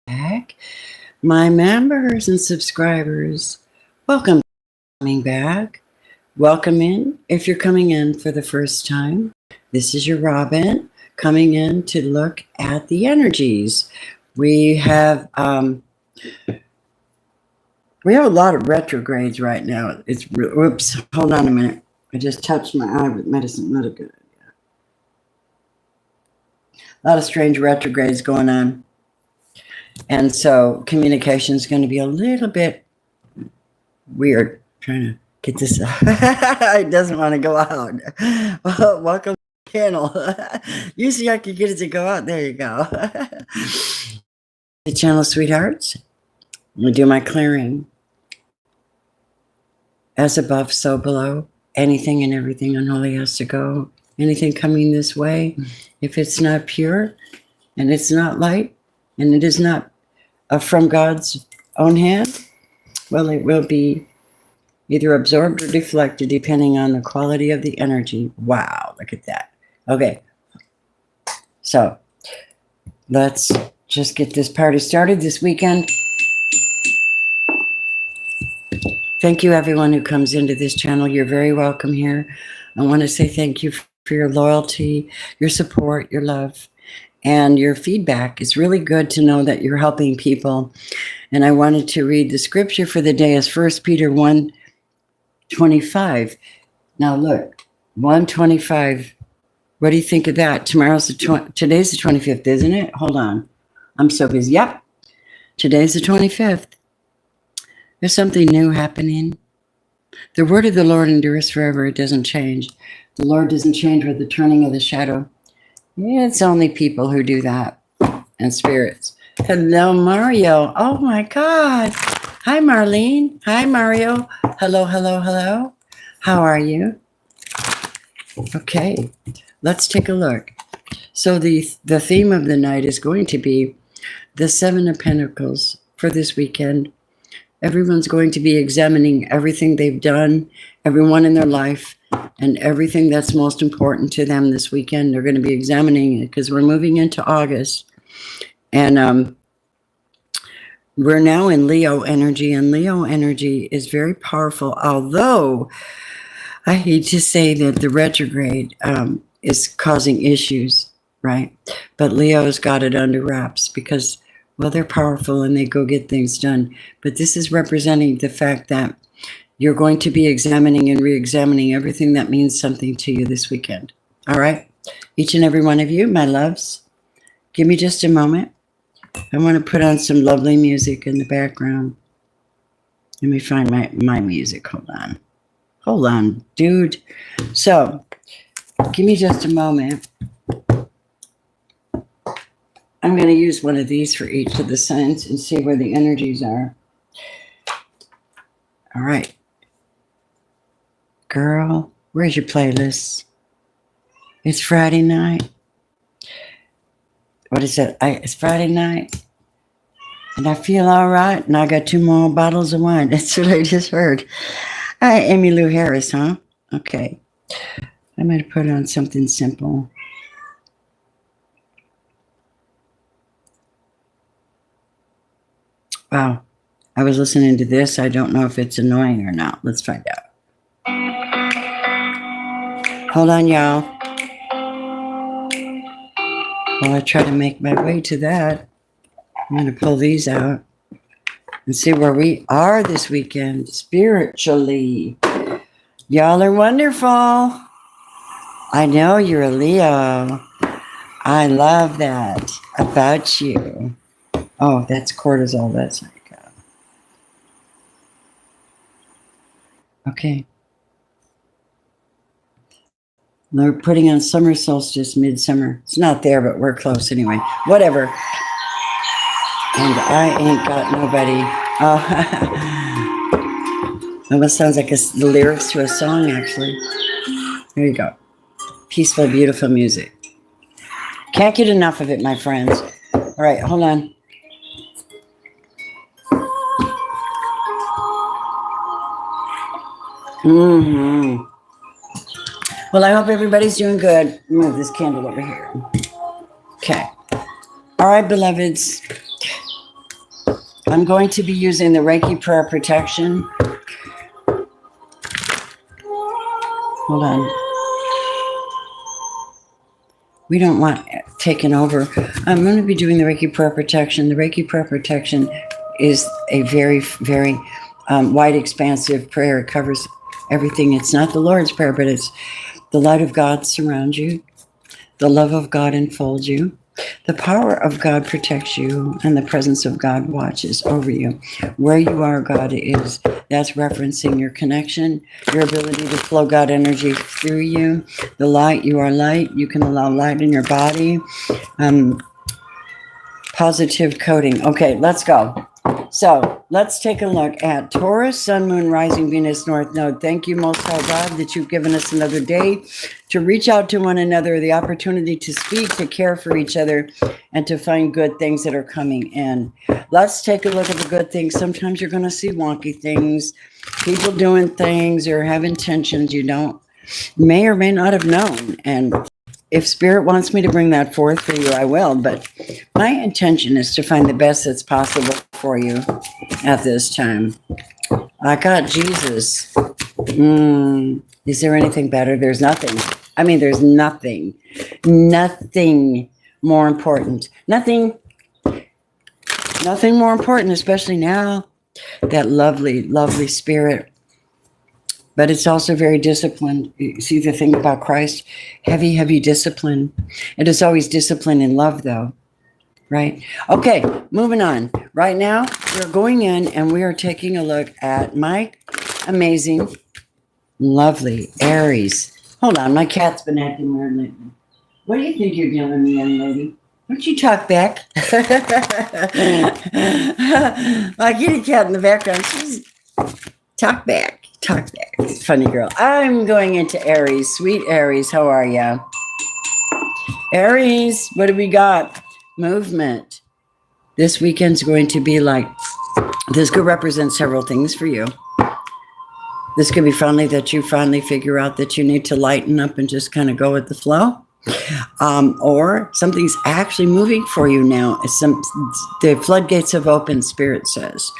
back. My members and subscribers, welcome coming back. Welcome in. If you're coming in for the first time, this is your Robin coming in to look at the energies. We have a lot of retrogrades right now. Whoops, hold on a minute. I just touched my eye with medicine. Not a good idea. A lot of strange retrogrades going on. And so communication is going to be a little bit weird. Trying to get this out. It doesn't want to go out. Well, welcome to the channel. Usually I can get it to go out. There you go. The channel, sweethearts. I'm going to do my clearing. As above, so below. Anything and everything unholy has to go. Anything coming this way, if it's not pure and it's not light and it is not from God's own hand, well, it will be either absorbed or deflected depending on the quality of the energy. Wow, look at that. Okay, so let's just get this party started this weekend. Thank you, everyone who comes into this channel. You're very welcome here. I want to say thank you for your loyalty, your support, your love, and your feedback. It's really good to know that you're helping people. And I wanted to read the scripture for the day is 1 Peter 1:25. Now look, 1:25. What do you think of that? Today's the 25th, isn't it? Hold on. I'm so busy. Yep. Today's the 25th. There's something new happening. The word of the Lord endures forever. It doesn't change. The Lord doesn't change with the turning of the shadow. It's only people who do that, and spirits. Hello, Mario. Oh, my God. Hi, Marlene. Hi, Mario. Hello, hello, hello. How are you? Okay, let's take a look. So the theme of the night is going to be the Seven of Pentacles for this weekend. Everyone's going to be examining everything they've done, everyone in their life, and everything that's most important to them this weekend. They're going to be examining it because we're moving into August. And we're now in Leo energy, and Leo energy is very powerful, although I hate to say that the retrograde is causing issues, right? But Leo's got it under wraps because, well, they're powerful and they go get things done. But this is representing the fact that you're going to be examining and re-examining everything that means something to you this weekend. All right? Each and every one of you, my loves, give me just a moment. I want to put on some lovely music in the background. Let me find my music. Hold on. Hold on, dude. So, give me just a moment. I'm going to use one of these for each of the signs and see where the energies are. All right. Girl, where's your playlist? It's Friday night. What is it? It's Friday night. And I feel all right. And I got 2 more bottles of wine. That's what I just heard. Hi, Amy Lou Harris, huh? Okay. I might have put on something simple. Wow. I was listening to this. I don't know if it's annoying or not. Let's find out. Hold on, y'all. While I try to make my way to that, I'm going to pull these out and see where we are this weekend spiritually. Y'all are wonderful. I know you're a Leo. I love that about you. Oh, that's cortisol. That's like, okay. They're putting on summer solstice, midsummer. It's not there, but we're close anyway. Whatever. And I ain't got nobody. Almost sounds like the lyrics to a song, actually. There you go. Peaceful, beautiful music. Can't get enough of it, my friends. All right, hold on. Mm-hmm. Well, I hope everybody's doing good. Move this candle over here. Okay. All right, beloveds. I'm going to be using the Reiki prayer protection. Hold on. We don't want taken over. I'm going to be doing the Reiki prayer protection. The Reiki prayer protection is a very, very wide, expansive prayer. It covers everything. It's not the Lord's Prayer, but it's the light of God surrounds you. The love of God enfolds you. The power of God protects you, and the presence of God watches over you. Where you are, God is. That's referencing your connection, your ability to flow God energy through you. The light, you are light. You can allow light in your body. Positive coding. Okay, let's go. So let's take a look at Taurus, Sun, Moon, Rising, Venus, North Node. Thank you, Most High God, that you've given us another day to reach out to one another, the opportunity to speak, to care for each other, and to find good things that are coming in. Let's take a look at the good things. Sometimes you're going to see wonky things, people doing things or have intentions you may or may not have known. And if Spirit wants me to bring that forth for you, I will. But my intention is to find the best that's possible for you at this time. I got Jesus. Is there anything better? There's nothing. I mean, there's nothing. Nothing more important. Nothing more important, especially now. That lovely, lovely Spirit. But it's also very disciplined. You see the thing about Christ? Heavy, heavy discipline. It is always discipline in love, though. Right? Okay, moving on. Right now, we're going in and we are taking a look at my amazing, lovely Aries. Hold on, my cat's been acting weird lately. What do you think you're doing, young lady? Don't you talk back? My kitty cat in the background, she's talk back. Talk back. Funny girl. I'm going into Aries. Sweet Aries, how are ya? Aries, what do we got? Movement. This weekend's going to be like, this could represent several things for you. This could be finally that you finally figure out that you need to lighten up and just kind of go with the flow. Or something's actually moving for you now. The floodgates have opened, Spirit says.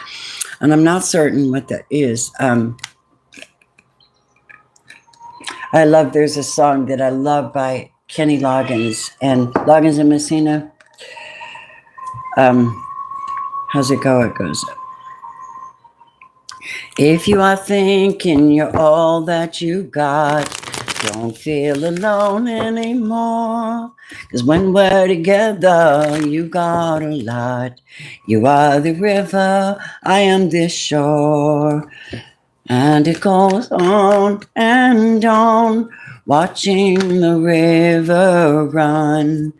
And I'm not certain what that is. There's a song that I love by Kenny Loggins and Messina. How's it go? It goes, if you are thinking you're all that you got, don't feel alone anymore. 'Cause when we're together, you got a lot. You are the river, I am this shore. And it goes on and on, watching the river run.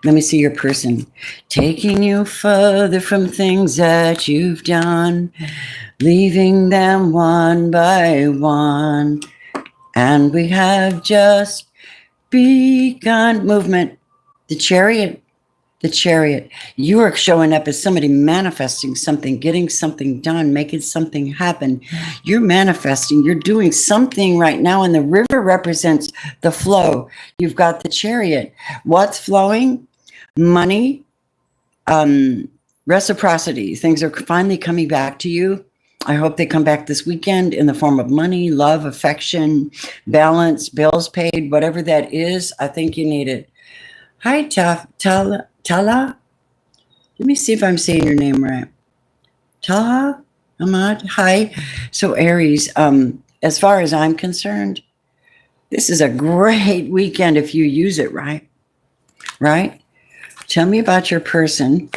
Let me see your person. Taking you further from things that you've done, leaving them one by one. And we have just begun. Movement. The chariot. The chariot. You are showing up as somebody manifesting something, getting something done, making something happen. You're manifesting. You're doing something right now. And the river represents the flow. You've got the chariot. What's flowing? Money, reciprocity. Things are finally coming back to you. I hope they come back this weekend in the form of money, love, affection, balance, bills paid, whatever that is. I think you need it. Hi, Tala. Let me see if I'm saying your name right. Tala, Ahmad. Hi. So Aries, as far as I'm concerned, this is a great weekend if you use it right. Right? Tell me about your person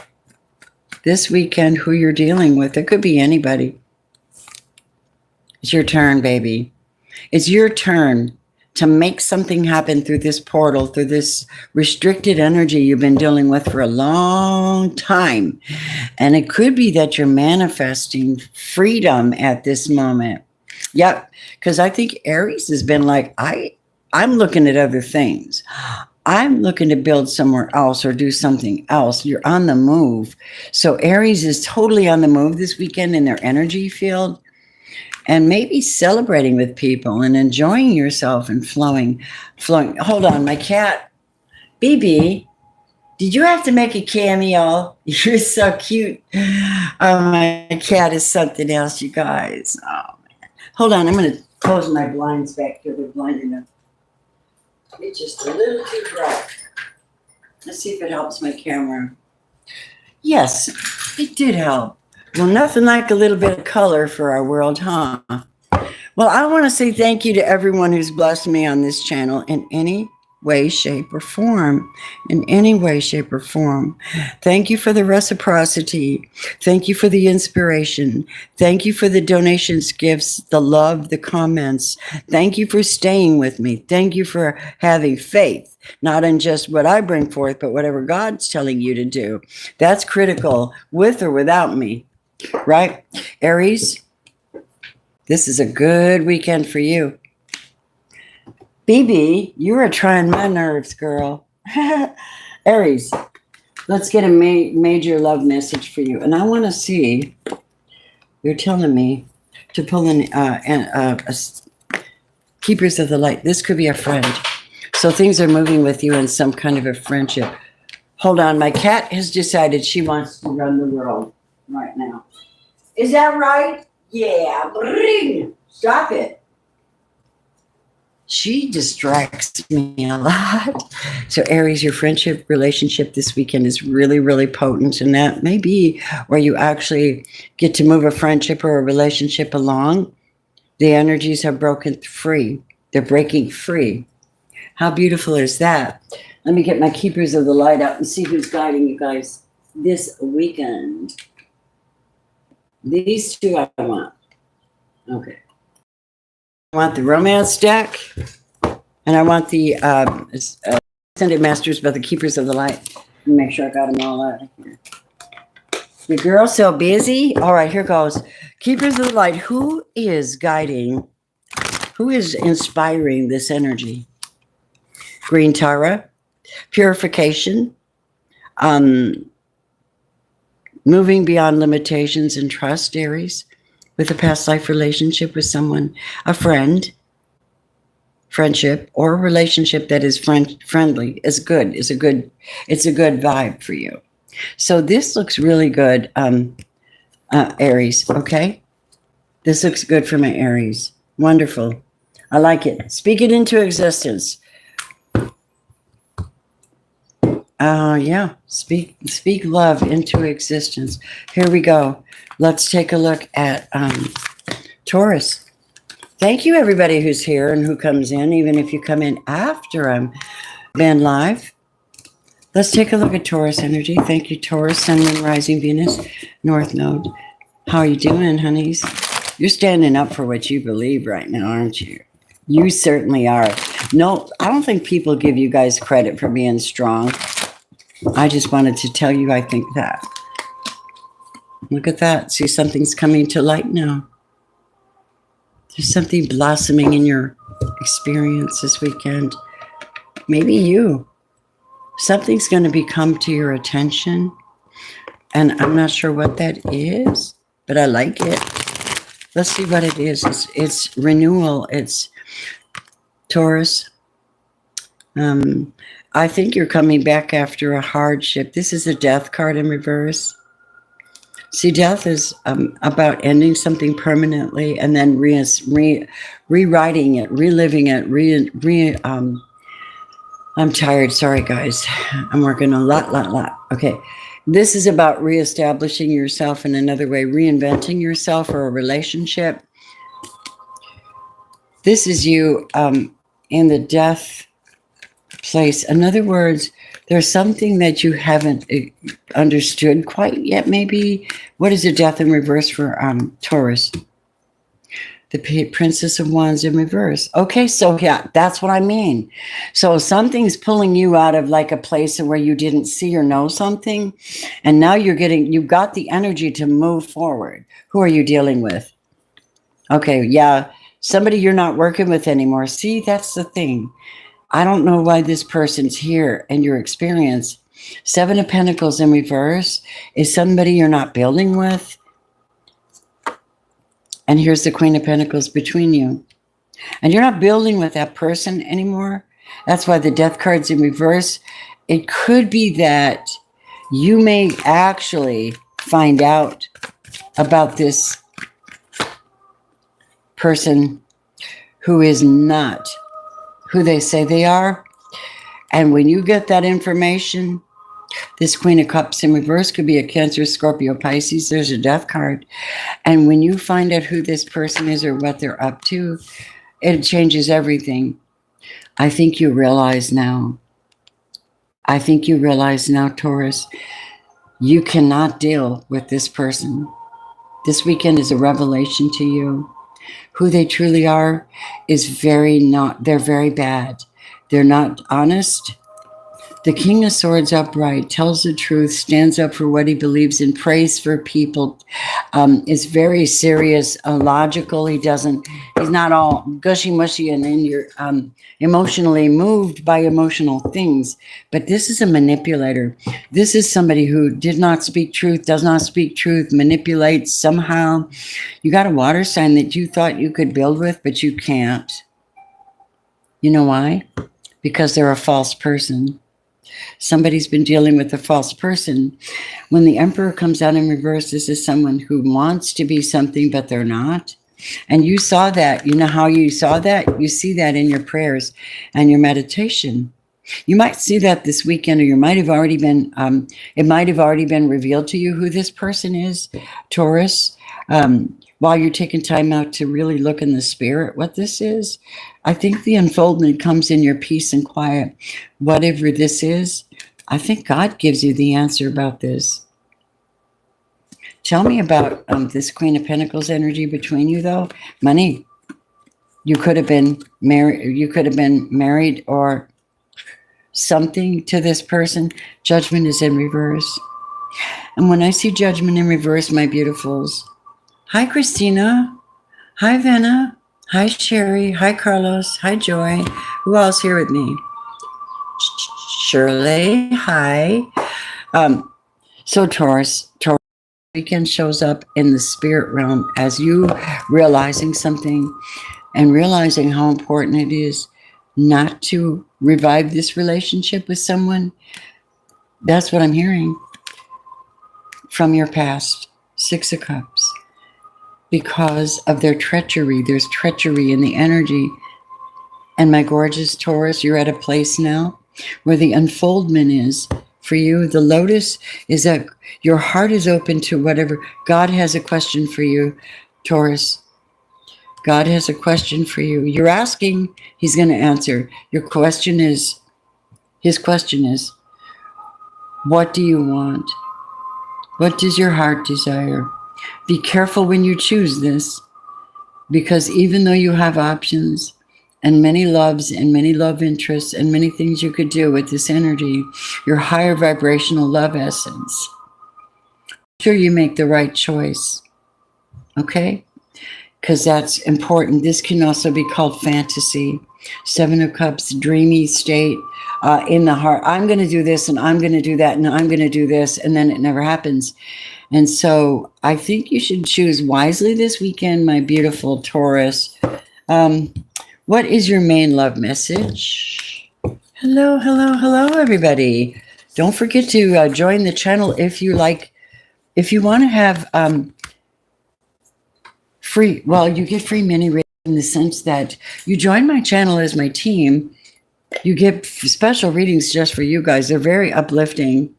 this weekend, who you're dealing with. It could be anybody. It's your turn, baby. It's your turn to make something happen through this portal, through this restricted energy you've been dealing with for a long time. And it could be that you're manifesting freedom at this moment. Yep, because I think Aries has been like, I'm looking at other things. I'm looking to build somewhere else or do something else. You're on the move. So Aries is totally on the move this weekend in their energy field. And maybe celebrating with people and enjoying yourself and flowing. Hold on, my cat, BB, Did you have to make a cameo? You're so cute. Oh, my cat is something else, you guys. Oh, man. Hold on. I'm going to close my blinds back here. They're blind enough. It's just a little too bright. Let's see if it helps my camera. Yes, it did help. Well, nothing like a little bit of color for our world, huh? Well, I want to say thank you to everyone who's blessed me on this channel in any way, shape, or form. In any way, shape, or form. Thank you for the reciprocity. Thank you for the inspiration. Thank you for the donations, gifts, the love, the comments. Thank you for staying with me. Thank you for having faith, not in just what I bring forth, but whatever God's telling you to do. That's critical, with or without me, right? Aries, this is a good weekend for you. BB, you are trying my nerves, girl. Aries, let's get a major love message for you. And I want to see, you're telling me to pull in Keepers of the Light. This could be a friend. So things are moving with you in some kind of a friendship. Hold on. My cat has decided she wants to run the world right now. Is that right? Yeah. Bring. Stop it. She distracts me a lot. So Aries, your friendship relationship this weekend is really, really potent. And that may be where you actually get to move a friendship or a relationship along. The energies are broken free. They're breaking free. How beautiful is that? Let me get my Keepers of the Light out and see who's guiding you guys this weekend. These two I want. Okay. I want the romance deck, and I want the Ascended Masters by the Keepers of the Light. Let me make sure I got them all out of here. The girl's so busy. All right, here goes. Keepers of the Light. Who is guiding? Who is inspiring this energy? Green Tara, purification, moving beyond limitations and trust, Aries. With a past life relationship with someone, a friend, friendship, or a relationship that is friendly is good. It's a good vibe for you. So this looks really good, Aries. Okay, this looks good for my Aries. Wonderful. I like it. Speak it into existence. Yeah. Speak love into existence. Here we go. Let's take a look at Taurus. Thank you, everybody who's here and who comes in, even if you come in after I'm been live. Let's take a look at Taurus energy. Thank you, Taurus, Sun, Moon, Rising, Venus, North Node. How are you doing, honeys? You're standing up for what you believe right now, aren't you? You certainly are. No, I don't think people give you guys credit for being strong. I just wanted to tell you I think that. Look at that. See, something's coming to light now. There's something blossoming in your experience this weekend. Maybe you. Something's going to come to your attention. And I'm not sure what that is, but I like it. Let's see what it is. It's renewal. It's Taurus. I think you're coming back after a hardship. This is a death card in reverse. See, death is about ending something permanently and then rewriting it, reliving it. I'm tired. Sorry, guys. I'm working a lot. Okay. This is about reestablishing yourself in another way, reinventing yourself or a relationship. This is you in the death place. In other words, there's something that you haven't understood quite yet, maybe. What is a death in reverse for Taurus? The Princess of Wands in reverse. Okay, so yeah, that's what I mean. So something's pulling you out of like a place where you didn't see or know something, and now you've got the energy to move forward. Who are you dealing with? Okay, yeah, somebody you're not working with anymore. See, that's the thing. I don't know why this person's here in your experience. Seven of Pentacles in reverse is somebody you're not building with. And here's the Queen of Pentacles between you. And you're not building with that person anymore. That's why the Death card's in reverse. it could be that you may actually find out about this person who is not who they say they are. And when you get that information, this Queen of Cups in reverse could be a Cancer, Scorpio, Pisces. There's a death card. And when you find out who this person is or what they're up to, it changes everything. I think you realize now. I think you realize now, Taurus, you cannot deal with this person. This weekend is a revelation to you. Who they truly are is they're very bad. They're not honest. The King of Swords upright, tells the truth, stands up for what he believes in, prays for people, is very serious, logical. He's not all gushy-mushy and then you're emotionally moved by emotional things. But this is a manipulator. This is somebody who did not speak truth, does not speak truth, manipulates somehow. You got a water sign that you thought you could build with, but you can't. You know why? Because they're a false person. Somebody's been dealing with a false person. When the Emperor comes out in reverse, this is someone who wants to be something, but they're not. And you saw that. You know how you saw that? You see that in your prayers and your meditation. You might see that this weekend, or you might have already been, it might have already been revealed to you who this person is, Taurus. While you're taking time out to really look in the spirit what this is, I think the unfoldment comes in your peace and quiet. Whatever this is, I think God gives you the answer about this. Tell me about this Queen of Pentacles energy between you, though. Money. You could have been married. You could have been married or something to this person. Judgment is in reverse. And when I see judgment in reverse, my beautifuls. Hi, Christina. Hi, Venna. Hi, Sherry. Hi, Carlos. Hi, Joy. Who else here with me? Shirley. Hi. So Taurus weekend shows up in the spirit realm as you realizing something and realizing how important it is not to revive this relationship with someone. That's what I'm hearing from your past. 6 of Cups. Because of their treachery. There's treachery in the energy. And my gorgeous Taurus, you're at a place now where the unfoldment is for you. The lotus is that your heart is open to whatever. God has a question for you, Taurus. God has a question for you. You're asking, he's going to answer. His question is, what do you want? What does your heart desire? Be careful when you choose this, because even though you have options and many loves and many love interests and many things you could do with this energy, your higher vibrational love essence, make sure you make the right choice, okay? Because that's important. This can also be called fantasy. 7 of Cups, dreamy state in the heart. I'm going to do this and I'm going to do that and I'm going to do this, and then it never happens. And so I think you should choose wisely this weekend, my beautiful Taurus. What is your main love message? Hello, hello, hello, everybody. Don't forget to join the channel if you like. If you want to have free, well, you get free mini readings in the sense that you join my channel as my team. You get special readings just for you guys. They're very uplifting.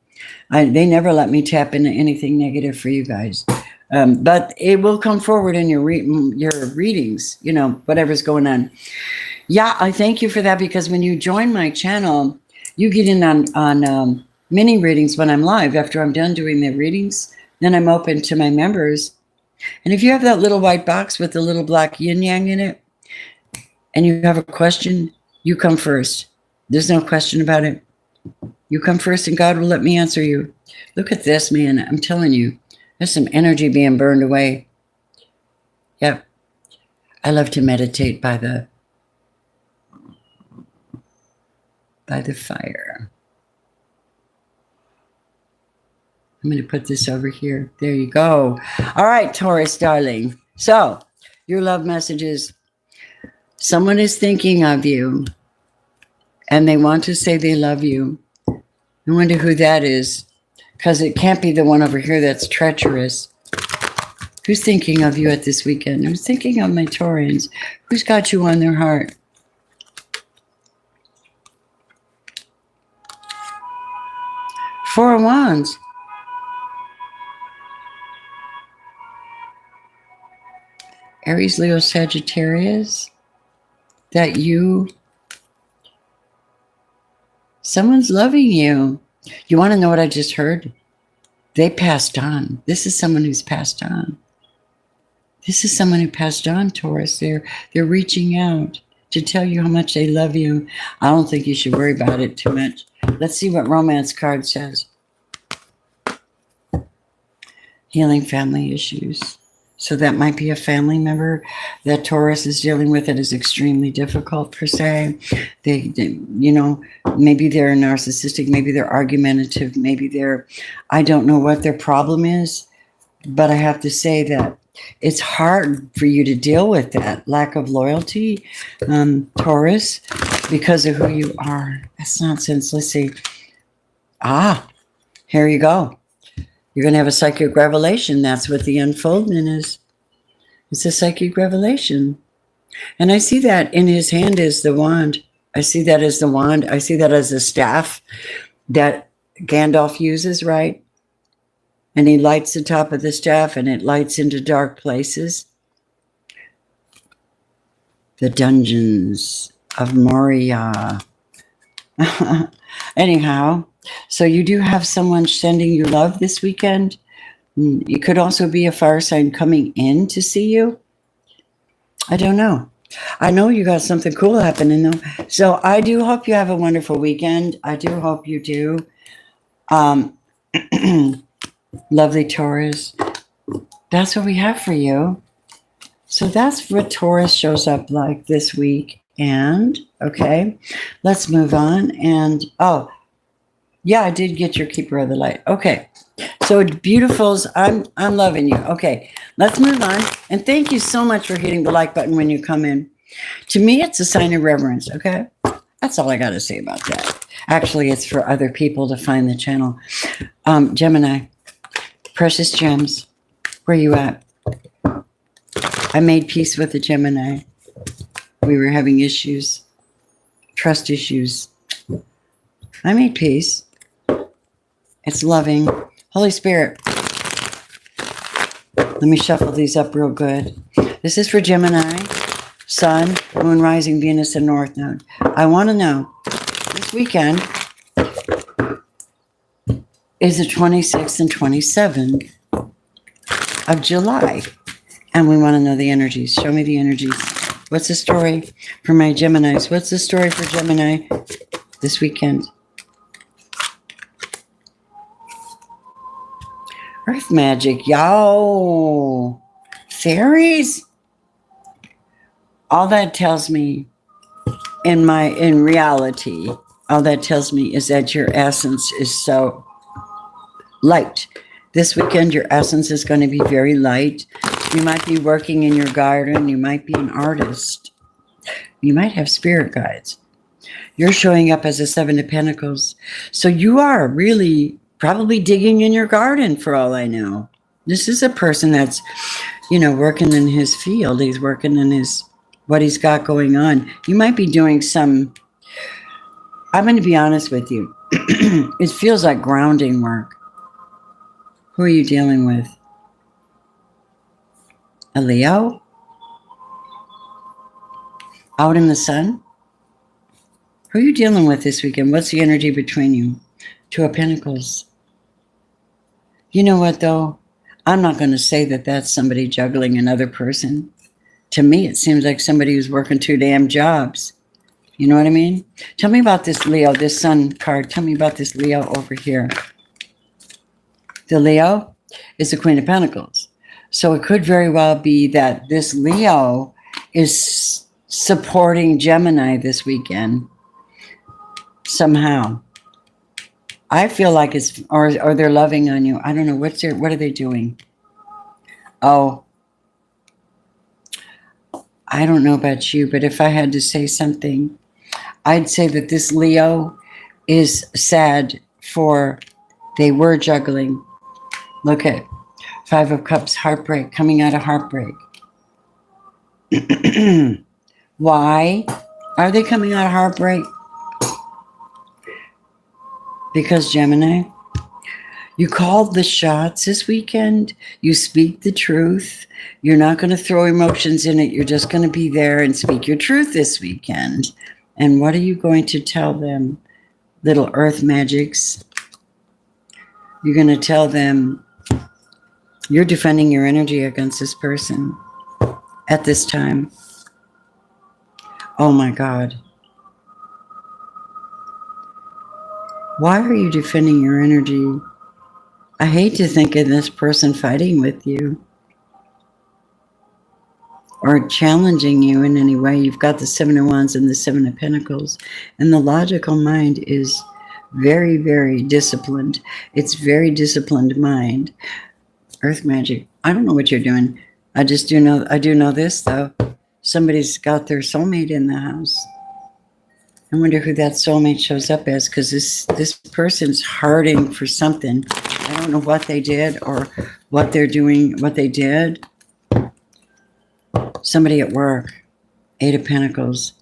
They never let me tap into anything negative for you guys. But it will come forward in your readings, you know, whatever's going on. Yeah, I thank you for that, because when you join my channel, you get in on mini readings when I'm live. After I'm done doing the readings, then I'm open to my members. And if you have that little white box with the little black yin-yang in it, and you have a question, you come first. There's no question about it. You come first and God will let me answer you. Look at this, man. I'm telling you, there's some energy being burned away. Yep. I love to meditate by the fire. I'm going to put this over here. There you go. All right, Taurus, darling. So, your love messages. Someone is thinking of you, and they want to say they love you. I wonder who that is, because it can't be the one over here that's treacherous. Who's thinking of you at this weekend? Who's thinking of my Taurians? Who's got you on their heart? Four of Wands. Aries, Leo, Sagittarius. That you, someone's loving you. You want to know what I just heard? They passed on. This is someone who's passed on. This is someone who passed on, Taurus. They're reaching out to tell you how much they love you. I don't think you should worry about it too much. Let's see what romance card says. Healing family issues. So that might be a family member that Taurus is dealing with that is extremely difficult per se. They, you know, maybe they're narcissistic, maybe they're argumentative, maybe they're, I don't know what their problem is, but I have to say that it's hard for you to deal with that lack of loyalty, Taurus, because of who you are. That's nonsense. Let's see. Here you go. You're going to have a psychic revelation. That's what the unfoldment is. It's a psychic revelation. And I see that in his hand is the wand. I see that as the wand. I see that as a staff that Gandalf uses, right? And he lights the top of the staff and it lights into dark places. The dungeons of Moria. Anyhow, so you do have someone sending you love this weekend. It could also be a fire sign coming in to see you. I don't know. I know you got something cool happening though. So I do hope you have a wonderful weekend. I do hope you do. Lovely Taurus. That's what we have for you. So that's what Taurus shows up like this week. And okay, let's move on. And yeah, I did get your keeper of the light. Okay. So beautifuls, I'm loving you. Okay, let's move on. And thank you so much for hitting the like button when you come in. To me, it's a sign of reverence, okay? That's all I got to say about that. Actually, it's for other people to find the channel. Gemini, precious gems, where you at? I made peace with the Gemini. We were having issues, trust issues. I made peace. It's loving. Holy Spirit, let me shuffle these up real good. This is for Gemini, Sun, Moon, Rising, Venus, and North Node. I want to know, this weekend is the 26th and 27th of July. And we want to know the energies. Show me the energies. What's the story for my Geminis? What's the story for Gemini this weekend? Earth magic, yo. Fairies? All that tells me in reality, all that tells me is that your essence is so light. This weekend, your essence is going to be very light. You might be working in your garden. You might be an artist. You might have spirit guides. You're showing up as a Seven of Pentacles. So you are really probably digging in your garden for all I know. This is a person that's, working in his field. He's working in what he's got going on. You might be doing some, I'm going to be honest with you. It feels like grounding work. Who are you dealing with? A Leo? Out in the sun? Who are you dealing with this weekend? What's the energy between you? Two of Pentacles. You know what, though? I'm not going to say that that's somebody juggling another person. To me, it seems like somebody who's working two damn jobs. You know what I mean? Tell me about this Leo, this Sun card. Tell me about this Leo over here. The Leo is the Queen of Pentacles. So it could very well be that this Leo is supporting Gemini this weekend somehow. I feel like it's, or they're loving on you. I don't know. What are they doing? Oh, I don't know about you, but if I had to say something, I'd say that this Leo is sad for, they were juggling. Look at Five of Cups, heartbreak, coming out of heartbreak. Why are they coming out of heartbreak? Because Gemini, you called the shots this weekend. You speak the truth. You're not going to throw emotions in it. You're just going to be there and speak your truth this weekend. And what are you going to tell them, little earth magics? You're going to tell them you're defending your energy against this person at this time. Oh my God. Why are you defending your energy? I hate to think of this person fighting with you or challenging you in any way. You've got the Seven of Wands and the Seven of Pentacles, and the logical mind is very, very disciplined. It's very disciplined mind. Earth magic. I don't know what you're doing. I do know this though. Somebody's got their soulmate in the house. I wonder who that soulmate shows up as, because this person's hurting for something. I don't know what they did or what they're doing, what they did. Somebody at work. Eight of Pentacles.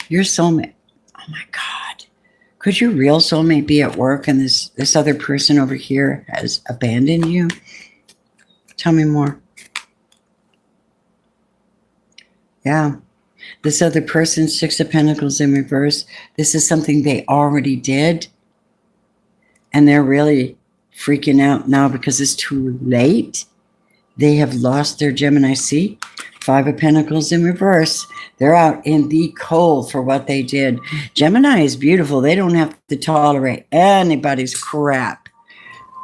Your soulmate. Oh my God. Could your real soulmate be at work and this other person over here has abandoned you? Tell me more. Yeah. This other person, Six of Pentacles in reverse, this is something they already did. And they're really freaking out now because it's too late. They have lost their Gemini. See? Five of Pentacles in reverse. They're out in the cold for what they did. Gemini is beautiful. They don't have to tolerate anybody's crap.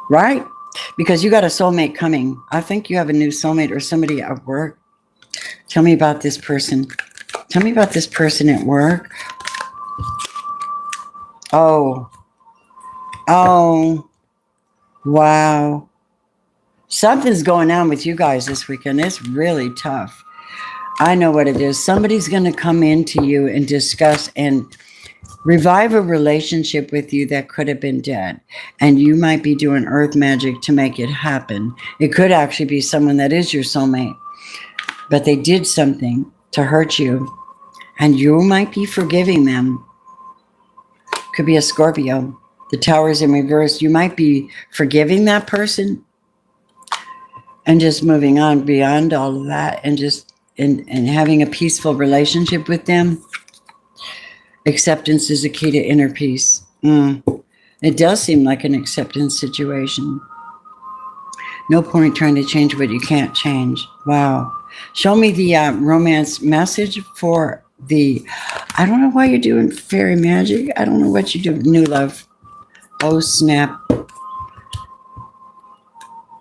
Right? Because you got a soulmate coming. I think you have a new soulmate or somebody at work. Tell me about this person. Tell me about this person at work. Oh. Wow. Something's going on with you guys this weekend. It's really tough. I know what it is. Somebody's going to come into you and discuss and revive a relationship with you that could have been dead. And you might be doing earth magic to make it happen. It could actually be someone that is your soulmate. But they did something to hurt you. And you might be forgiving them. Could be a Scorpio. The Tower's in reverse. You might be forgiving that person and just moving on beyond all of that and just and having a peaceful relationship with them. Acceptance is a key to inner peace. It does seem like an acceptance situation. No point trying to change what you can't change. Wow. Show me the romance message for the, I don't know why you're doing fairy magic. I don't know what you do. New love. Oh, snap.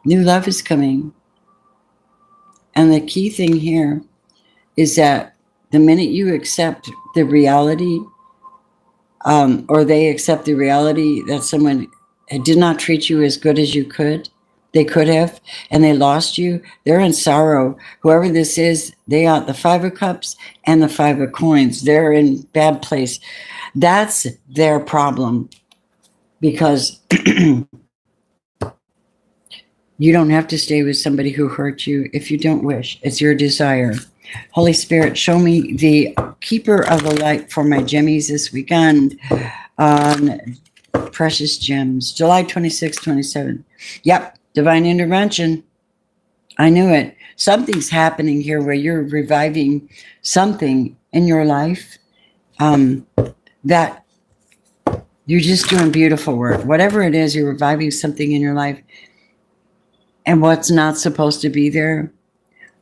New love is coming. And the key thing here is that the minute you accept the reality, or they accept the reality that someone did not treat you as good as they could have, and they lost you, they're in sorrow. Whoever this is, they got the Five of Cups and the Five of Coins. They're in bad place. That's their problem. Because you don't have to stay with somebody who hurt you if you don't wish. It's your desire. Holy Spirit, show me the keeper of the light for my Gemmies this weekend on Precious Gems. July 26, 27. Yep, divine intervention. I knew it. Something's happening here where you're reviving something in your life that you're just doing beautiful work. Whatever it is, you're reviving something in your life. And what's not supposed to be there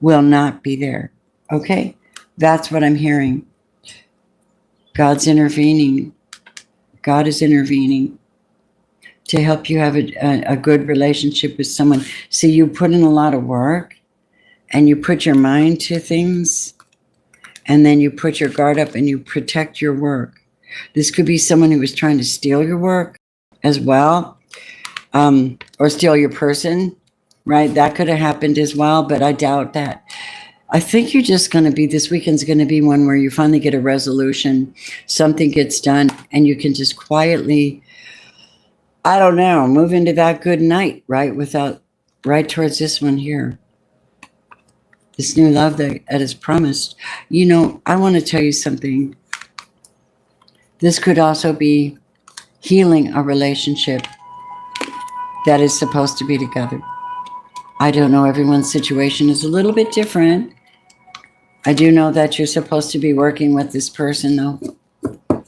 will not be there. Okay? That's what I'm hearing. God's intervening. God is intervening to help you have a good relationship with someone. See, you put in a lot of work and you put your mind to things and then you put your guard up and you protect your work. This could be someone who was trying to steal your work as well, or steal your person, right? That could have happened as well, but I doubt that. I think you're just going to be, this weekend's going to be one where you finally get a resolution, something gets done, and you can just quietly I don't know, move into that good night, right? Right towards this one here. This new love that is promised. You know, I want to tell you something. This could also be healing a relationship that is supposed to be together. I don't know, everyone's situation is a little bit different. I do know that you're supposed to be working with this person, though.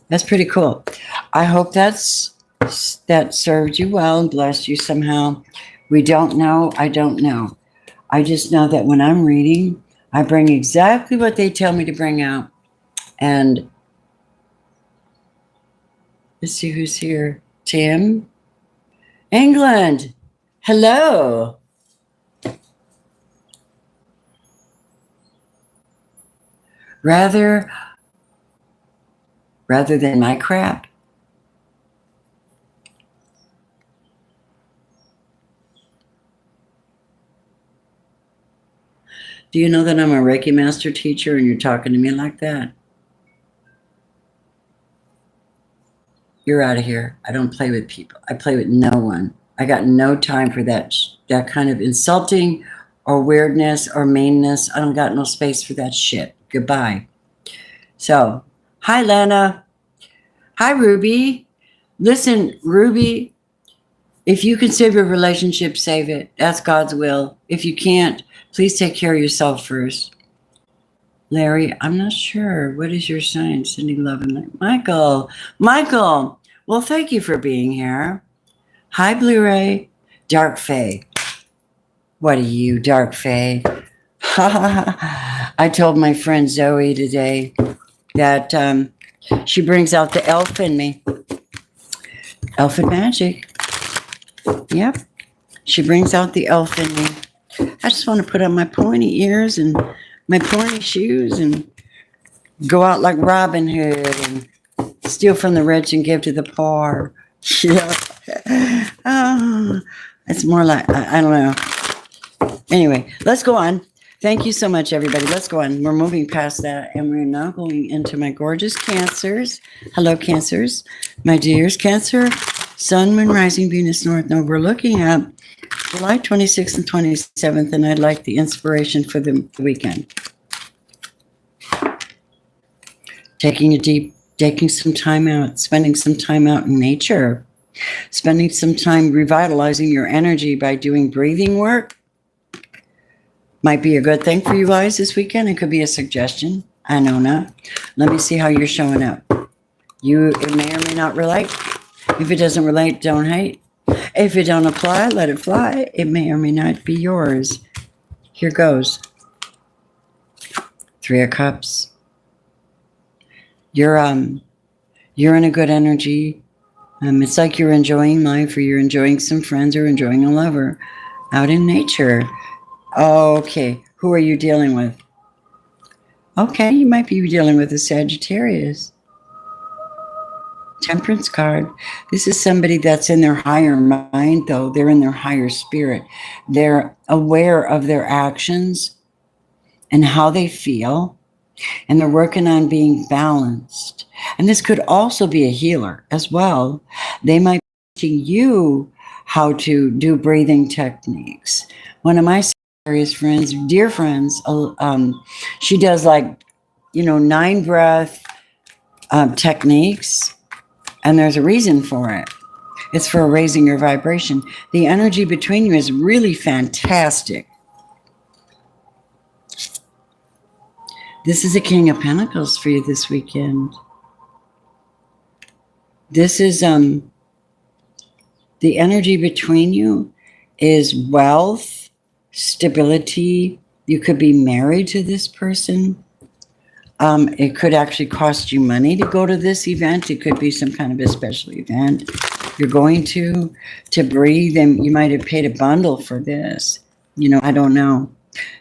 That's pretty cool. I hope that served you well and blessed you somehow. We don't know. I don't know. I just know that when I'm reading, I bring exactly what they tell me to bring out. And let's see who's here. Tim? England. Hello. Rather than my crap. Do you know that I'm a Reiki master teacher and you're talking to me like that? You're out of here. I don't play with people. I play with no one. I got no time for that kind of insulting or weirdness or meanness. I don't got no space for that shit. Goodbye. So, hi, Lana. Hi, Ruby. Listen, Ruby, if you can save your relationship, save it. That's God's will. If you can't, please take care of yourself first. Larry, I'm not sure. What is your sign? Sending love and light. Michael. Well, thank you for being here. Hi, Blu-ray. Dark Fae. What are you, Dark Fae? I told my friend Zoe today that she brings out the elf in me. Elfin magic. Yep. She brings out the elf in me. I just want to put on my pointy ears and my pointy shoes and go out like Robin Hood and steal from the rich and give to the poor. Yeah. Oh, it's more like, I don't know. Anyway, let's go on. Thank you so much, everybody. Let's go on. We're moving past that, and we're now going into my gorgeous Cancers. Hello, Cancers. My dears, Cancer, Sun, Moon, Rising, Venus, North Node. We're looking at July 26th and 27th, and I'd like the inspiration for the weekend. Taking some time out, spending some time out in nature, spending some time revitalizing your energy by doing breathing work. Might be a good thing for you guys this weekend. It could be a suggestion. I know not. Let me see how you're showing up. It may or may not relate. If it doesn't relate, don't hate. If it don't apply, let it fly. It may or may not be yours. Here goes. 3 of Cups. You're in a good energy. It's like you're enjoying life, or you're enjoying some friends, or enjoying a lover out in nature. Okay, who are you dealing with? Okay, you might be dealing with a Sagittarius. Temperance card. This is somebody that's in their higher mind, though. They're in their higher spirit. They're aware of their actions and how they feel, and they're working on being balanced. And this could also be a healer as well. They might be teaching you how to do breathing techniques. One of my Aries friends, dear friends, she does 9 breath techniques, and there's a reason for it. It's for raising your vibration. The energy between you is really fantastic. This is a King of Pentacles for you this weekend. This is the energy between you is wealth, stability. You could be married to this person. It could actually cost you money to go to this event. It could be some kind of a special event you're going to breathe, and you might have paid a bundle for this. I don't know.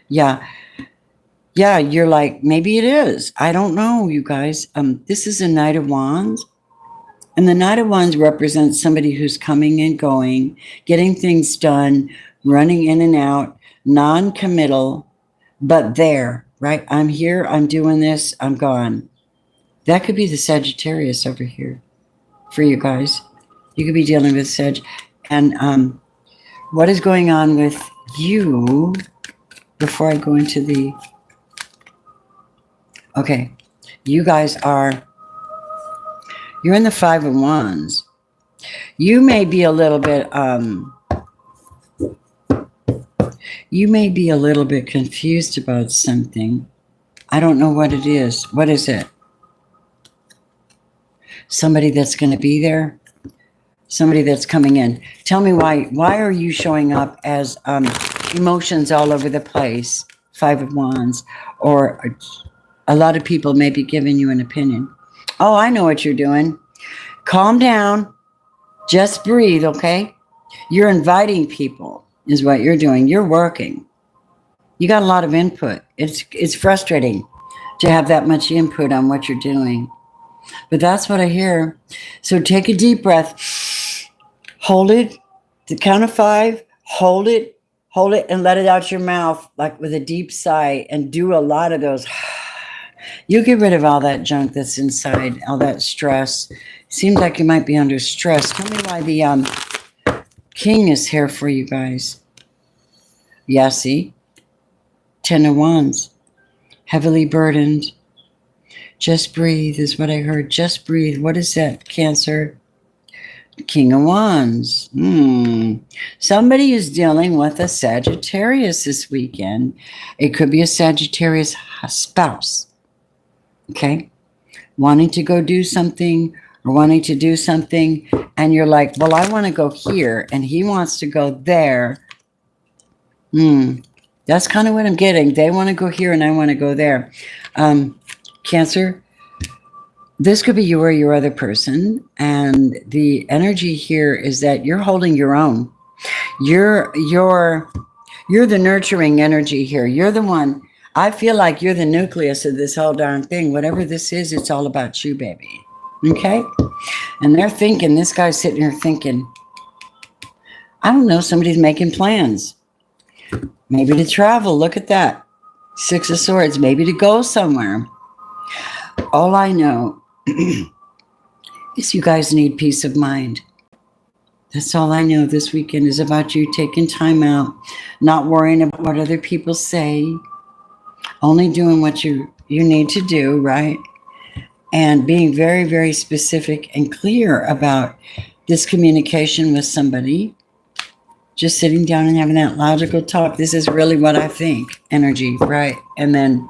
Yeah, you're like, maybe it is. I don't know, you guys. This is a Knight of Wands. And the Knight of Wands represents somebody who's coming and going, getting things done, running in and out, non-committal, but there, right? I'm here, I'm doing this, I'm gone. That could be the Sagittarius over here for you guys. You could be dealing with Sag. And what is going on with you before I go into the... Okay. You guys are... You're in the 5 of Wands. You may be a little bit... you may be a little bit confused about something. I don't know what it is. What is it? Somebody that's going to be there? Somebody that's coming in. Tell me why. Why are you showing up as emotions all over the place? 5 of Wands. Or a lot of people may be giving you an opinion. Oh, I know what you're doing. Calm down. Just breathe, okay? You're inviting people is what you're doing. You're working. You got a lot of input. It's frustrating to have that much input on what you're doing. But that's what I hear. So take a deep breath. Hold it. The count of 5. Hold it, and let it out your mouth, like with a deep sigh, and do a lot of those. You get rid of all that junk that's inside, all that stress. Seems like you might be under stress. Tell me why the King is here for you guys. Yeah, see? 10 of Wands. Heavily burdened. Just breathe is what I heard. Just breathe. What is that, Cancer? King of Wands. Somebody is dealing with a Sagittarius this weekend. It could be a Sagittarius spouse. Okay? Wanting to go do something or wanting to do something. And you're like, well, I want to go here. And he wants to go there. That's kind of what I'm getting. They want to go here and I want to go there. Cancer, this could be you or your other person. And the energy here is that you're holding your own. You're the nurturing energy here. You're the one. I feel like you're the nucleus of this whole darn thing. Whatever this is, it's all about you, baby. Okay? And they're thinking, this guy's sitting here thinking, I don't know, somebody's making plans. Maybe to travel. Look at that. 6 of Swords. Maybe to go somewhere. All I know is you guys need peace of mind. That's all I know this weekend is about you taking time out, not worrying about what other people say, only doing what you need to do, right? And being very, very specific and clear about this communication with somebody. Just sitting down and having that logical talk. This is really what I think. Energy, right? And then,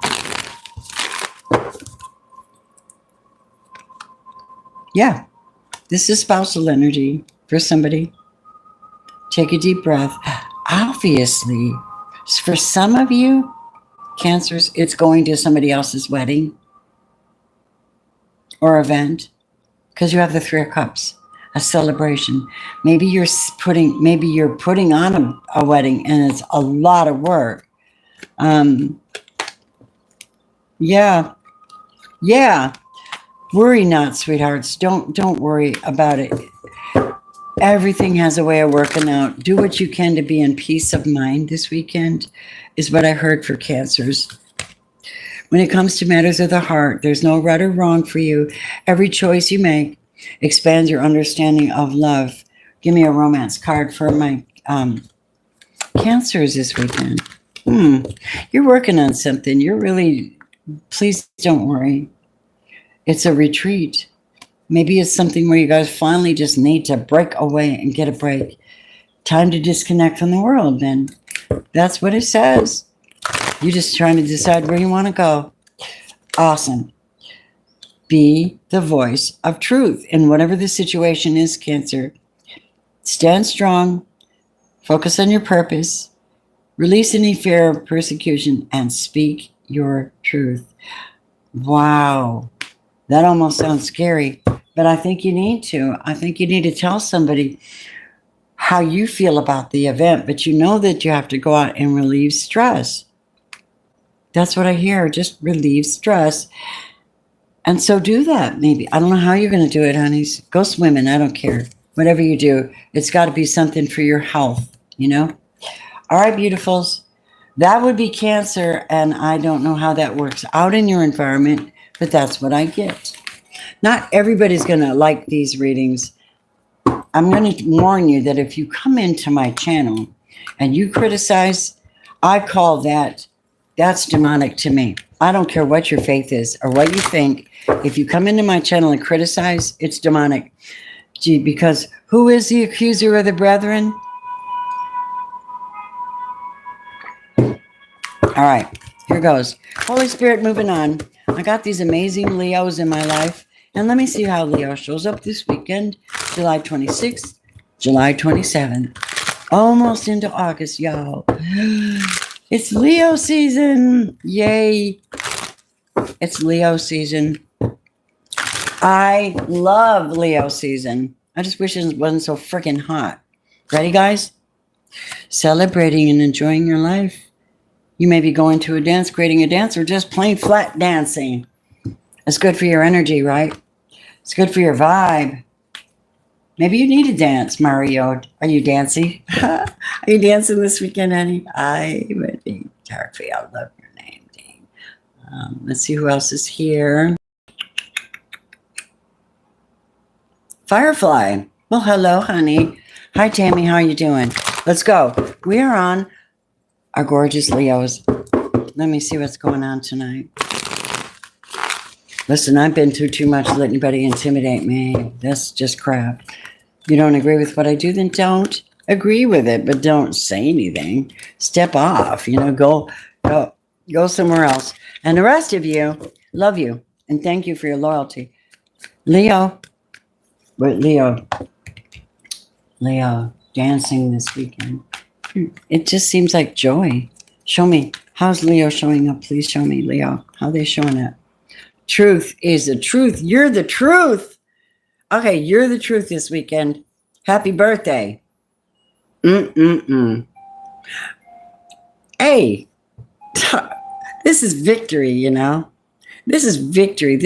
yeah, this is spousal energy for somebody. Take a deep breath. Obviously, for some of you, Cancers, it's going to somebody else's wedding or event because you have the 3 of Cups. A celebration. Maybe you're putting on a wedding and it's a lot of work. Yeah. Worry not, sweethearts. Don't worry about it. Everything has a way of working out. Do what you can to be in peace of mind this weekend is what I heard for Cancers. When it comes to matters of the heart, there's no right or wrong for you. Every choice you make expands your understanding of love. Give me a romance card for my Cancers this weekend. You're working on something. Please don't worry. It's a retreat. Maybe it's something where you guys finally just need to break away and get a break. Time to disconnect from the world, then. That's what it says. You're just trying to decide where you want to go. Awesome. Be the voice of truth in whatever the situation is, Cancer. Stand strong. Focus on your purpose. Release any fear of persecution and speak your truth. Wow. That almost sounds scary, but I think you need to. I think you need to tell somebody how you feel about the event, but you know that you have to go out and relieve stress. That's what I hear. Just relieve stress. And so do that, maybe. I don't know how you're going to do it, honeys. Go swimming. I don't care. Whatever you do, it's got to be something for your health, you know? All right, beautifuls. That would be Cancer, and I don't know how that works out in your environment, but that's what I get. Not everybody's going to like these readings. I'm going to warn you that if you come into my channel and you criticize, I call that's demonic to me. I don't care what your faith is or what you think. If you come into my channel and criticize, it's demonic. Gee, because who is the accuser of the brethren? All right, here goes. Holy Spirit, moving on. I got these amazing Leos in my life. And let me see how Leo shows up this weekend. July 26th, July 27th. Almost into August, y'all. It's Leo season. Yay. It's Leo season. I love Leo season. I just wish it wasn't so freaking hot. Ready, guys? Celebrating and enjoying your life. You may be going to a dance, creating a dance, or just plain flat dancing. It's good for your energy, right? It's good for your vibe. Maybe you need to dance, Mario. Are you dancing? Are you dancing this weekend, honey? I would be Tarfi. I love your name, Dean. Let's see who else is here. Firefly. Well, hello, honey. Hi, Tammy. How are you doing? Let's go. We are on our gorgeous Leos. Let me see what's going on tonight. Listen, I've been through too much to let anybody intimidate me. That's just crap. You don't agree with what I do, then don't agree with it, but don't say anything. Step off, go somewhere else. And the rest of you, love you and thank you for your loyalty. Leo, dancing this weekend. It just seems like joy. Show me. How's Leo showing up? Please show me, Leo. How are they showing up? Truth is the truth. You're the truth. Okay, you're the truth this weekend. Happy birthday. Hey, this is victory, This is victory.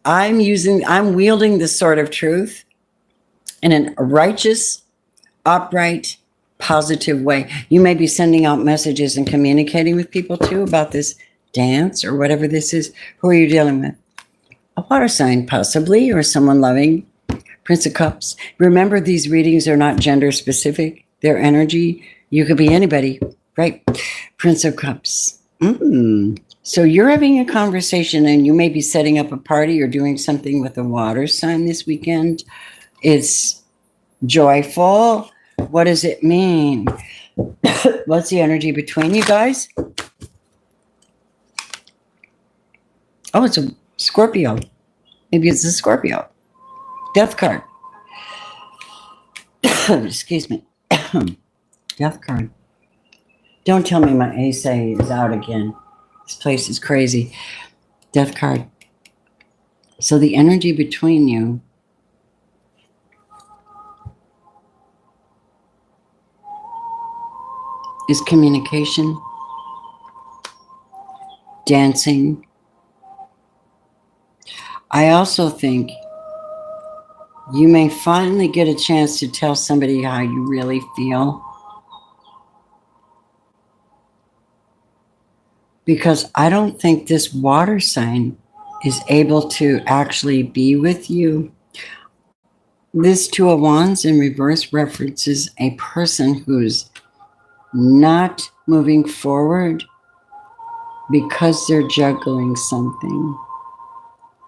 I'm wielding the sword of truth in a righteous, upright, positive way. You may be sending out messages and communicating with people too about this dance or whatever this is. Who are you dealing with? A water sign, possibly, or someone loving. Prince of Cups. Remember, these readings are not gender specific. They're energy. You could be anybody, right? Prince of Cups. So you're having a conversation and you may be setting up a party or doing something with a water sign this weekend. It's joyful. What does it mean? What's the energy between you guys? Oh, it's a Scorpio. Maybe it's a Scorpio. Death card. Excuse me. Death card. Don't tell me my ace is out again. This place is crazy. Death card. So the energy between you is communication, dancing. I also think you may finally get a chance to tell somebody how you really feel. Because I don't think this water sign is able to actually be with you. This Two of Wands in reverse references a person who's not moving forward because they're juggling something.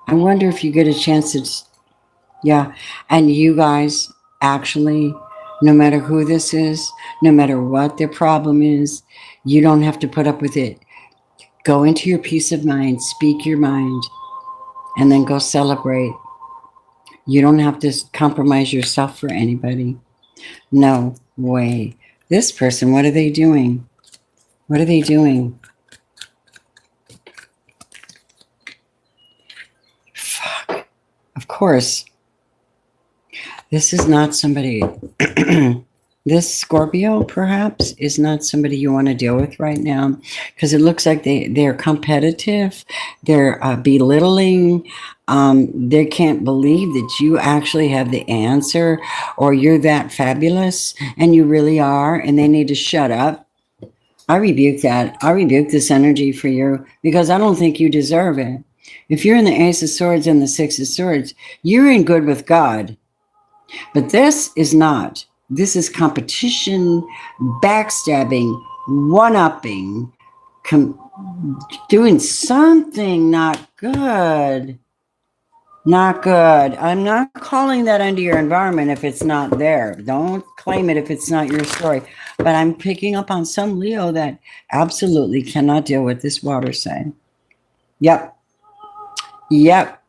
I wonder if you get a chance to, and you guys actually, no matter who this is, no matter what their problem is, you don't have to put up with it. Go into your peace of mind, speak your mind, and then go celebrate. You don't have to compromise yourself for anybody. No way. This person, what are they doing? What are they doing? Fuck. Of course. This is not somebody... This Scorpio, perhaps, is not somebody you want to deal with right now because it looks like they're competitive. They're belittling. They can't believe that you actually have the answer or you're that fabulous, and you really are, and they need to shut up. I rebuke that. I rebuke this energy for you because I don't think you deserve it. If you're in the Ace of Swords and the Six of Swords, you're in good with God. But this is not. This is competition, backstabbing, one-upping, doing something not good. Not good. I'm not calling that into your environment if it's not there. Don't claim it if it's not your story. But I'm picking up on some Leo that absolutely cannot deal with this water sign. Yep. Yep.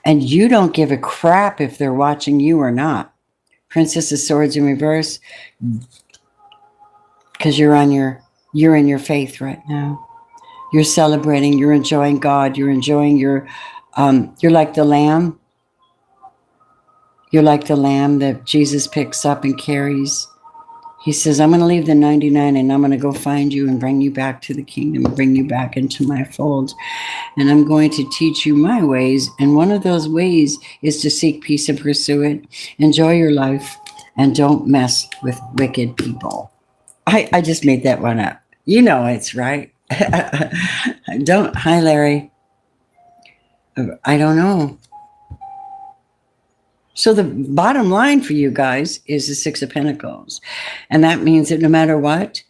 And you don't give a crap if they're watching you or not. Princess of Swords in reverse. Because you're in your faith right now. You're celebrating. You're enjoying God. You're enjoying you're like the lamb. You're like the lamb that Jesus picks up and carries. He says, I'm going to leave the 99 and I'm going to go find you and bring you back to the kingdom, bring you back into my fold. And I'm going to teach you my ways. And one of those ways is to seek peace and pursue it. Enjoy your life and don't mess with wicked people. I just made that one up. You know it's right. Hi, Larry. I don't know. So the bottom line for you guys is the Six of Pentacles. And that means that no matter what,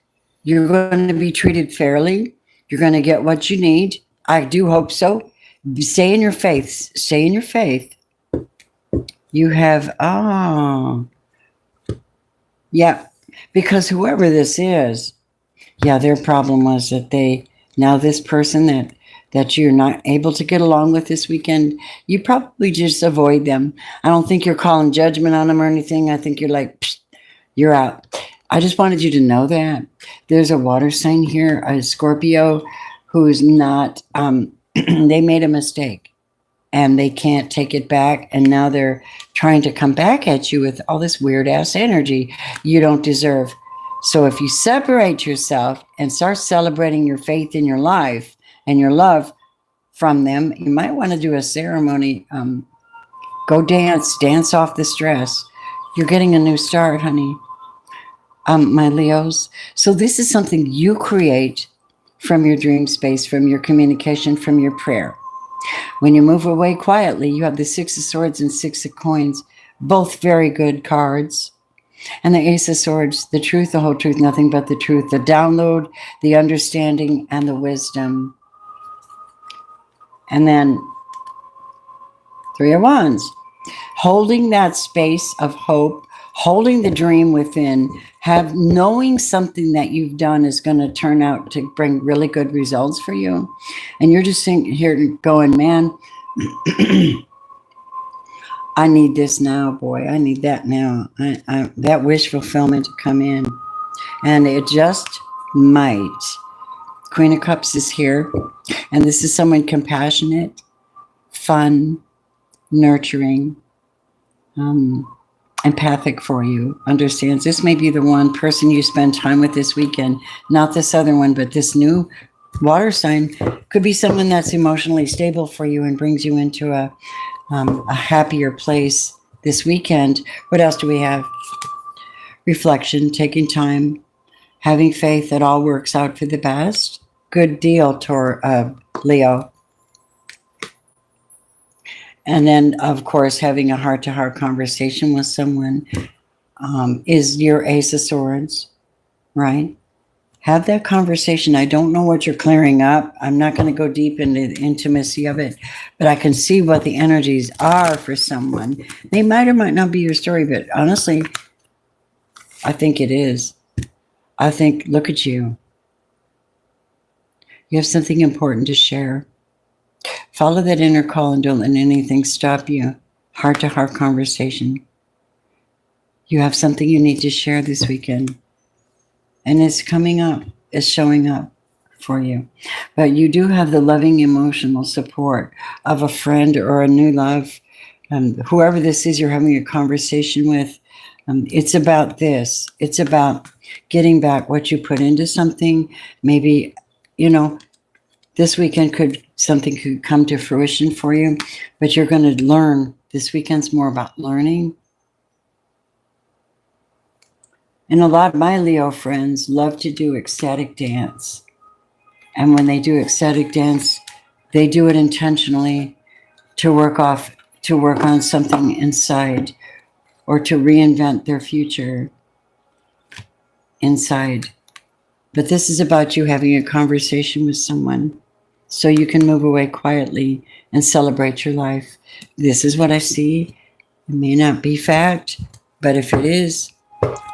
you're going to be treated fairly. You're going to get what you need. I do hope so. Stay in your faith. Stay in your faith. You have, yeah, because whoever this is, yeah, their problem was that now this person that you're not able to get along with this weekend, you probably just avoid them. I don't think you're calling judgment on them or anything. I think you're like, psh, you're out. I just wanted you to know that. There's a water sign here, a Scorpio, who's not, they made a mistake and they can't take it back. And now they're trying to come back at you with all this weird ass energy you don't deserve. So if you separate yourself and start celebrating your faith in your life and your love from them, you might want to do a ceremony. Go dance off the stress. You're getting a new start, honey. My Leos. So this is something you create from your dream space, from your communication, from your prayer. When you move away quietly, you have the Six of Swords and Six of Coins, both very good cards. And the Ace of Swords, the truth, the whole truth, nothing but the truth, the download, the understanding, and the wisdom. And then Three of Wands, holding that space of hope, holding the dream within, knowing something that you've done is going to turn out to bring really good results for you. And you're just sitting here going, man, I need this now, boy. I need that now. That wish fulfillment to come in. And it just might. Queen of Cups is here. And this is someone compassionate, fun, nurturing, empathic for you, understands. This may be the one person you spend time with this weekend. Not this other one, but this new water sign could be someone that's emotionally stable for you and brings you into a happier place this weekend. What else do we have? Reflection, taking time, having faith that all works out for the best. Good deal, Leo. And then, of course, having a heart-to-heart conversation with someone is your Ace of Swords, right? Have that conversation. I don't know what you're clearing up. I'm not going to go deep into the intimacy of it, but I can see what the energies are for someone. They might or might not be your story, but honestly, I think it is. I think, look at you. You have something important to share. Follow that inner call and don't let anything stop you. Heart-to-heart conversation. You have something you need to share this weekend. And it's coming up. It's showing up for you. But you do have the loving emotional support of a friend or a new love. Whoever this is you're having a conversation with. It's about this. It's about getting back what you put into something. Maybe, this weekend something could come to fruition for you, but you're going to learn. This weekend's more about learning. And a lot of my Leo friends love to do ecstatic dance. And when they do ecstatic dance, they do it intentionally to work on something inside, or to reinvent their future inside. But this is about you having a conversation with someone so you can move away quietly and celebrate your life. This is what I see. It may not be fact, but if it is,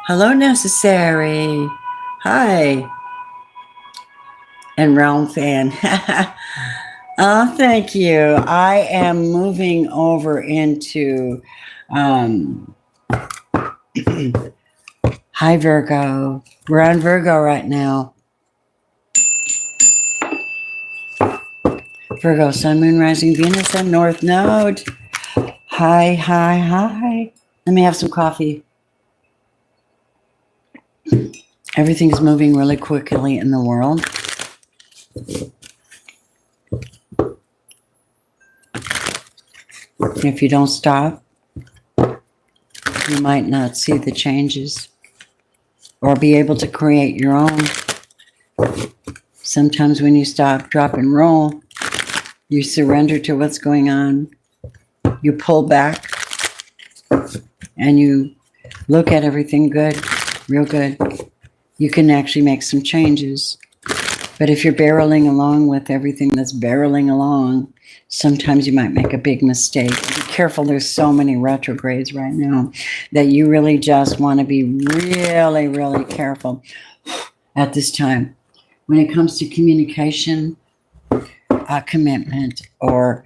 hello, necessary. Hi. And Realm Fan. Oh, thank you. I am moving over into hi, Virgo. We're on Virgo right now. Virgo, Sun, Moon, Rising, Venus, and North Node. Hi, hi, hi. Let me have some coffee. Everything's moving really quickly in the world. If you don't stop, you might not see the changes or be able to create your own. Sometimes when you stop, drop, and roll, you surrender to what's going on. You pull back and you look at everything good, real good. You can actually make some changes. But if you're barreling along with everything that's barreling along, sometimes you might make a big mistake. Be careful. There's so many retrogrades right now that you really just want to be really, really careful at this time. When it comes to communication, commitment, or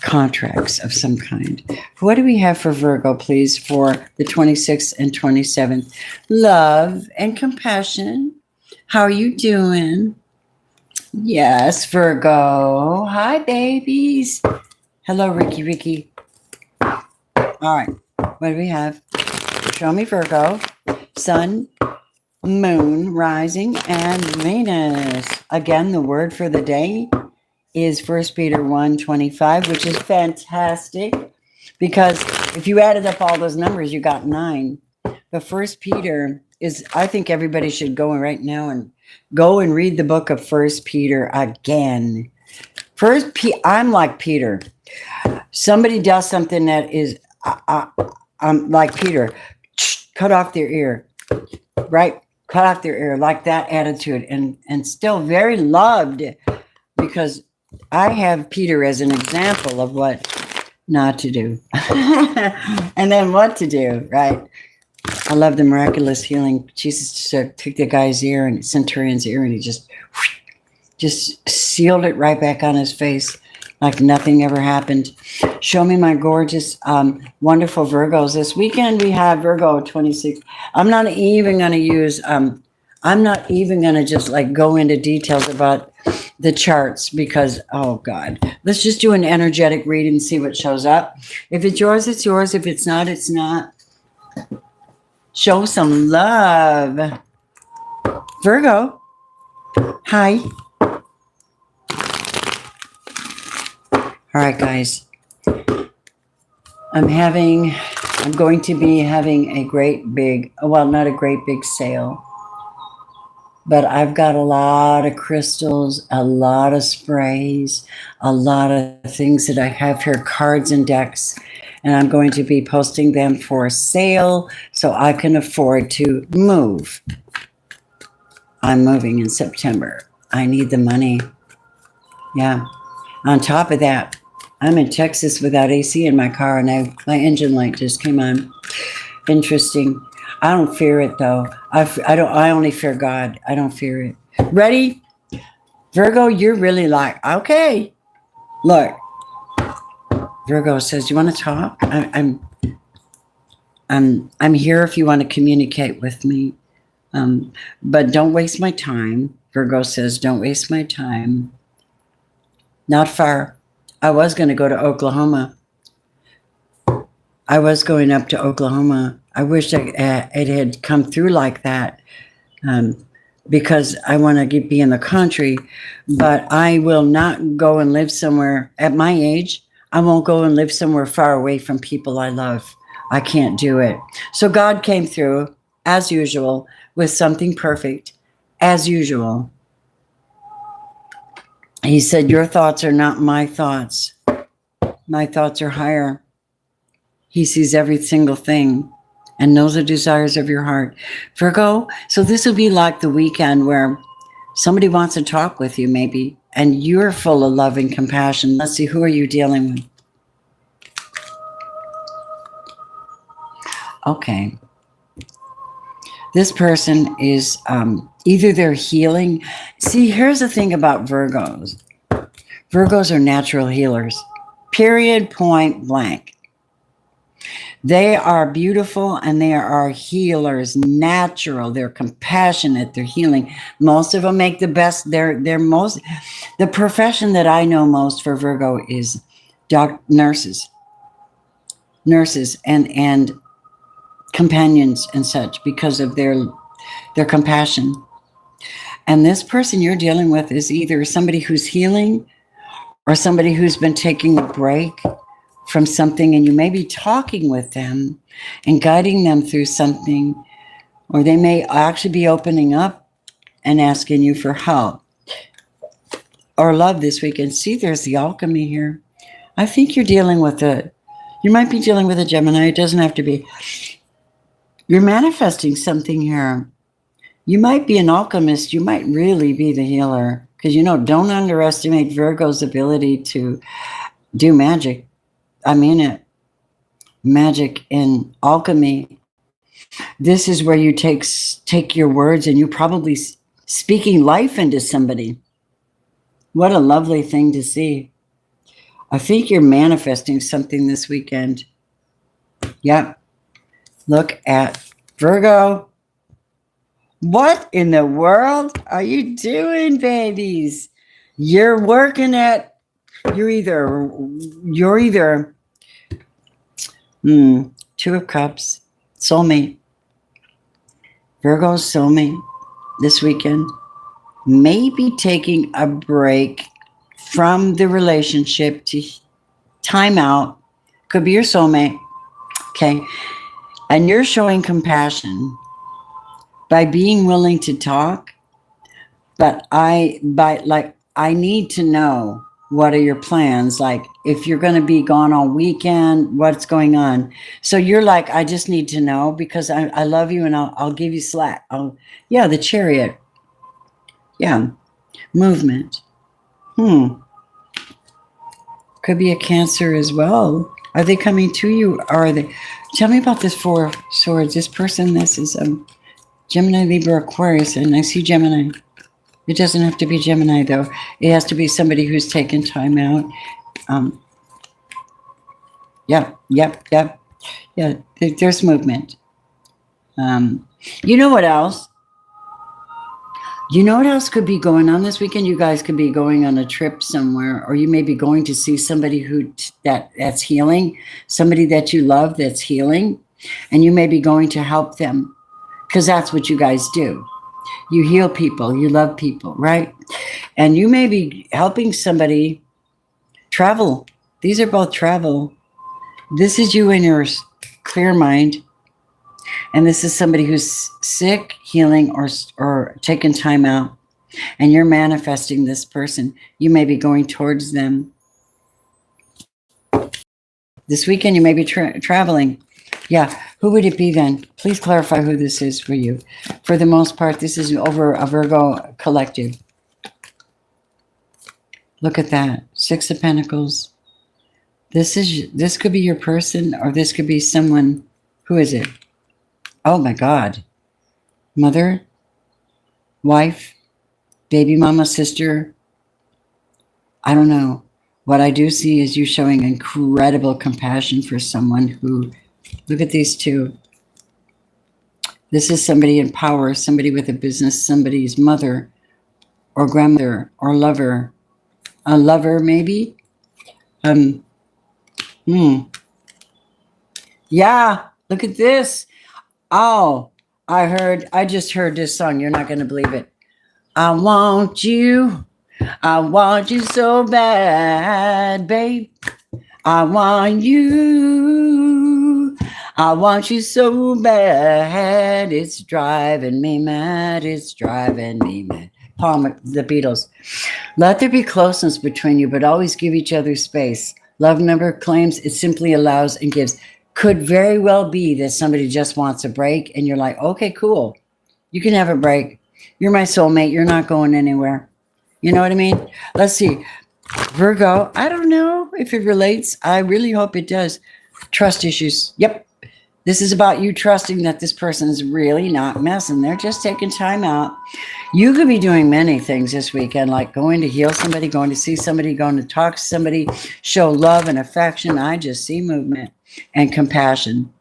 contracts of some kind. What do we have for Virgo, please, for the 26th and 27th? Love and compassion. How are you doing? Yes, Virgo. Hi, babies. Hello, Ricky. All right. What do we have? Show me Virgo. Sun, Moon, Rising, and Venus. Again, the word for the day is 1 Peter 1:25, which is fantastic because if you added up all those numbers, you got 9. But 1 Peter is, I think everybody should go right now and go and read the book of 1 Peter again. I'm like Peter. Somebody does something that is like Peter, cut off their ear, right? Cut off their ear, like that attitude, and still very loved because I have Peter as an example of what not to do and then what to do, right? I love the miraculous healing. Jesus just took the guy's ear and centurion's ear and he just sealed it right back on his face like nothing ever happened. Show me my gorgeous, wonderful Virgos. This weekend we have Virgo 26. I'm not even going to use, I'm not even going to just like go into details about the charts because, oh God, let's just do an energetic read and see what shows up. If it's yours, it's yours. If it's not, it's not. Show some love. Virgo. Hi. All right, guys. I'm going to be having a great big, well, not a great big sale, but I've got a lot of crystals, a lot of sprays, a lot of things that I have here, cards and decks, and I'm going to be posting them for sale so I can afford to move. I'm moving in September. I need the money. Yeah. On top of that, I'm in Texas without AC in my car, and my engine light just came on. Interesting. I don't fear it though. I only fear God. I don't fear it. Ready? Virgo, you're really like, okay. Look. Virgo says, "You want to talk? I'm here if you want to communicate with me. But don't waste my time." Virgo says, "Don't waste my time." Not far. I was going to go to Oklahoma. I was going up to Oklahoma. I wish it had come through like that because I want to be in the country. But I will not go and live somewhere at my age. I won't go and live somewhere far away from people I love. I can't do it. So God came through, as usual, with something perfect, as usual. He said, "Your thoughts are not my thoughts. My thoughts are higher." He sees every single thing and knows the desires of your heart. Virgo, so this will be like the weekend where somebody wants to talk with you maybe, and you're full of love and compassion. Let's see, who are you dealing with? Okay. This person is either they're healing. See, here's the thing about Virgos. Virgos are natural healers. Period, point blank. They are beautiful and they are healers, natural. They're compassionate. They're healing. Most of them make the best. The profession that I know most for Virgo is nurses and companions and such, because of their compassion. And this person you're dealing with is either somebody who's healing or somebody who's been taking a break from something, and you may be talking with them and guiding them through something, or they may actually be opening up and asking you for help or love this weekend. See, there's the alchemy here. I think you're dealing with you might be dealing with a Gemini. It doesn't have to be. You're manifesting something here. You might be an alchemist. You might really be the healer, because, don't underestimate Virgo's ability to do magic. I mean it. Magic and alchemy. This is where you take your words and you probably speaking life into somebody. What a lovely thing to see. I think you're manifesting something this weekend. Yep. Look at Virgo. What in the world are you doing, babies? You're working at, you're either Two of Cups, soulmate. Virgo's soulmate this weekend. Maybe taking a break from the relationship to time out. Could be your soulmate. Okay. And you're showing compassion by being willing to talk. But I need to know, what are your plans? Like, if you're going to be gone all weekend, what's going on? So you're like, I just need to know, because I love you and I'll give you slack. The Chariot. Yeah. Movement. Could be a Cancer as well. Are they coming to you? Or are they? Tell me about this Four of Swords. This person, this is Gemini, Libra, Aquarius, and I see Gemini. It doesn't have to be Gemini, though. It has to be somebody who's taken time out. Yep. Yeah, there's movement. You know what else? You know what else could be going on this weekend? You guys could be going on a trip somewhere, or you may be going to see somebody that's healing, somebody that you love that's healing, and you may be going to help them, because that's what you guys do. You heal people, you love people, right? And you may be helping somebody travel. These are both travel. This is you in your clear mind. And this is somebody who's sick, healing, or taking time out. And you're manifesting this person. You may be going towards them. This weekend, you may be traveling. Yeah. Who would it be then? Please clarify who this is for you. For the most part, this is over a Virgo collective. Look at that. Six of Pentacles. This could be your person, or this could be someone. Who is it? Oh my God. Mother, wife, baby mama, sister. I don't know. What I do see is you showing incredible compassion for someone who, look at these two. This is somebody in power, somebody with a business, somebody's mother or grandmother or lover. A lover, maybe. Yeah, look at this. Oh, I just heard this song. You're not going to believe it. I want you so bad, babe. I want you so bad. It's driving me mad. The Beatles. Let there be closeness between you, but always give each other space. Love never claims, it simply allows and gives. Could very well be that somebody just wants a break and you're like, okay, cool. You can have a break. You're my soulmate. You're not going anywhere. You know what I mean? Let's see. Virgo, I don't know if it relates. I really hope it does. Trust issues. Yep. This is about you trusting that this person is really not messing. They're just taking time out. You could be doing many things this weekend, like going to heal somebody, going to see somebody, going to talk to somebody, show love and affection. I just see movement and compassion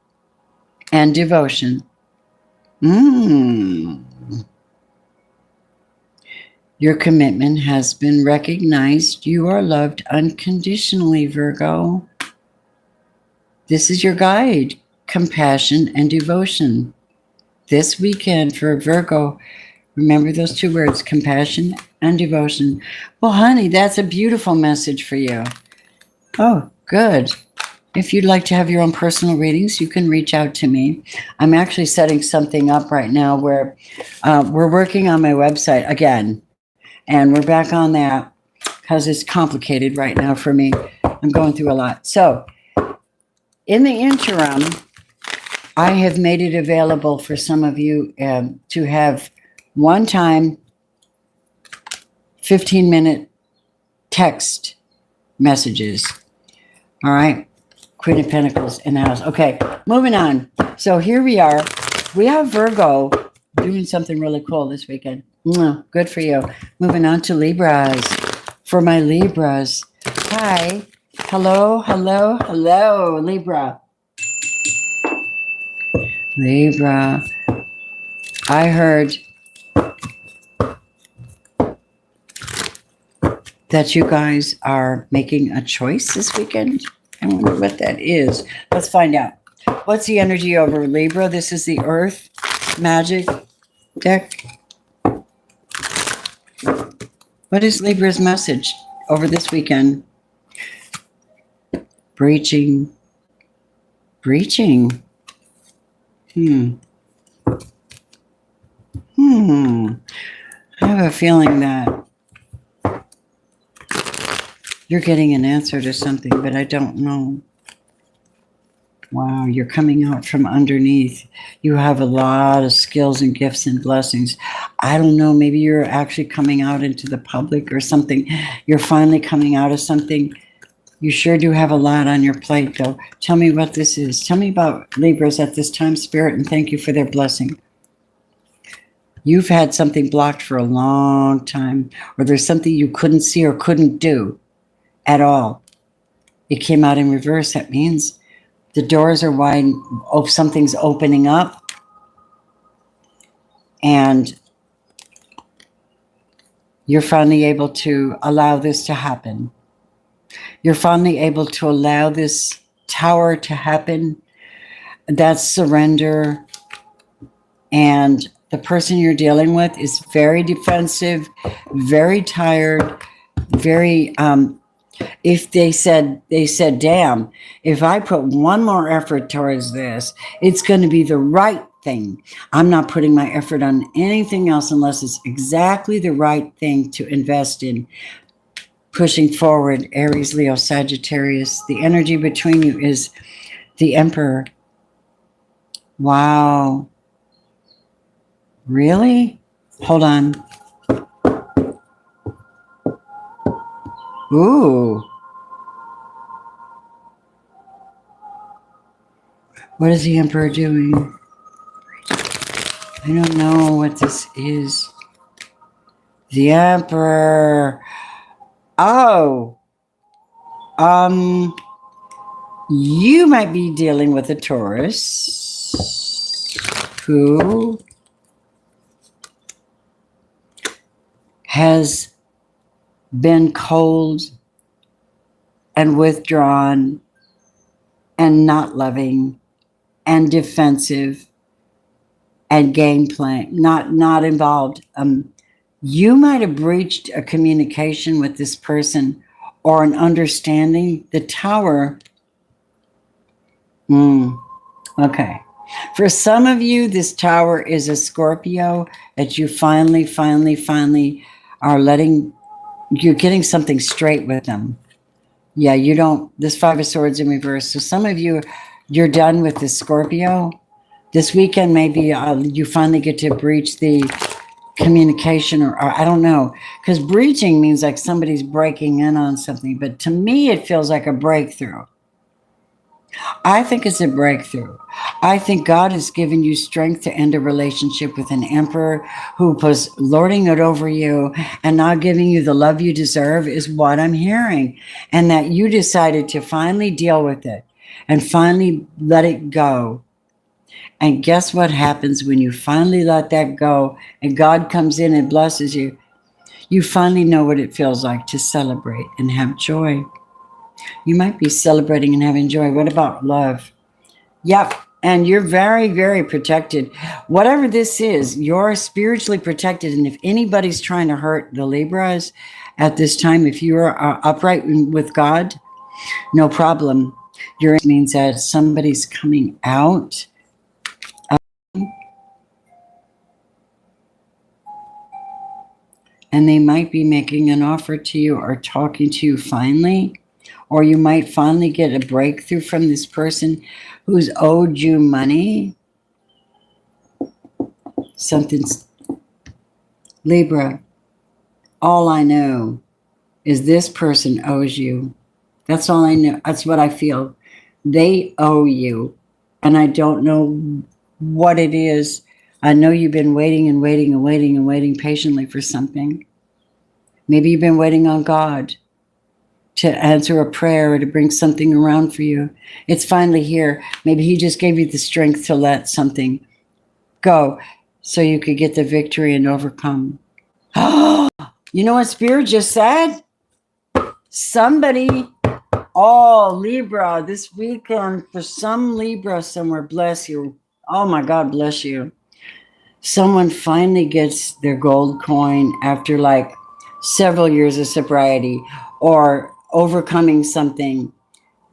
and devotion. Your commitment has been recognized. You are loved unconditionally, Virgo. This is your guide, compassion and devotion. This weekend for Virgo, remember those two words, compassion and devotion. Well, honey, that's a beautiful message for you. Oh, good. If you'd like to have your own personal readings, you can reach out to me. I'm actually setting something up right now where we're working on my website again. And we're back on that because it's complicated right now for me. I'm going through a lot. So in the interim, I have made it available for some of you to have one-time 15-minute text messages. All right. Queen of Pentacles in the house. Okay, moving on. So here we are. We have Virgo doing something really cool this weekend. Good for you. Moving on to Libras. For my Libras. Hi. Hello, hello, hello, Libra. Libra. I heard that you guys are making a choice this weekend. I wonder what that is. Let's find out. What's the energy over Libra? This is the Earth Magic deck. What is Libra's message over this weekend? Breaching. Breaching. I have a feeling that you're getting an answer to something, but I don't know. Wow, you're coming out from underneath. You have a lot of skills and gifts and blessings. I don't know, maybe you're actually coming out into the public or something. You're finally coming out of something. You sure do have a lot on your plate, though. Tell me what this is. Tell me about Libras at this time, Spirit, and thank you for their blessing. You've had something blocked for a long time, or there's something you couldn't see or couldn't do at all. It came out in reverse. That means the doors are wide, something's opening up, and you're finally able to allow this to happen. You're finally able to allow this tower to happen. That's surrender. And the person you're dealing with is very defensive, very tired, very if they said, damn, if I put one more effort towards this, it's going to be the right thing. I'm not putting my effort on anything else unless it's exactly the right thing to invest in. Pushing forward, Aries, Leo, Sagittarius. The energy between you is the Emperor. Wow. Really? Hold on. Ooh. What is the Emperor doing? I don't know what this is. The Emperor. Oh. You might be dealing with a Taurus who has been cold and withdrawn and not loving and defensive and game playing, not involved. You might have breached a communication with this person or an understanding. The Tower. Okay. For some of you, this Tower is a Scorpio that you finally are you're getting something straight with them. Yeah, you don't, this Five of Swords in reverse. So some of you, You're done with the Scorpio. This weekend, maybe you finally get to breach the communication, or I don't know, because breaching means like somebody's breaking in on something. But to me, it feels like a breakthrough. I think it's a breakthrough. I think God has given you strength to end a relationship with an emperor who was lording it over you and not giving you the love you deserve, is what I'm hearing. And that you decided to finally deal with it and finally let it go. And guess what happens when you finally let that go and God comes in and blesses you? You finally know what it feels like to celebrate and have joy. You might be celebrating and having joy. What about love? Yep. And you're very, very protected. Whatever this is, you're spiritually protected. And if anybody's trying to hurt the Libras at this time, if you're upright with God, no problem. Your means that somebody's coming out. And they might be making an offer to you or talking to you finally. Or you might finally get a breakthrough from this person who's owed you money. Something's Libra. All I know is this person owes you. That's all I know. That's what I feel. They owe you. And I don't know what it is. I know you've been waiting and waiting and waiting and waiting patiently for something. Maybe you've been waiting on God to answer a prayer or to bring something around for you. It's finally here. Maybe he just gave you the strength to let something go so you could get the victory and overcome. You know what Spirit just said? Somebody, Libra, this weekend for some Libra somewhere, bless you. Oh my God, bless you. Someone finally gets their gold coin after like several years of sobriety or overcoming something,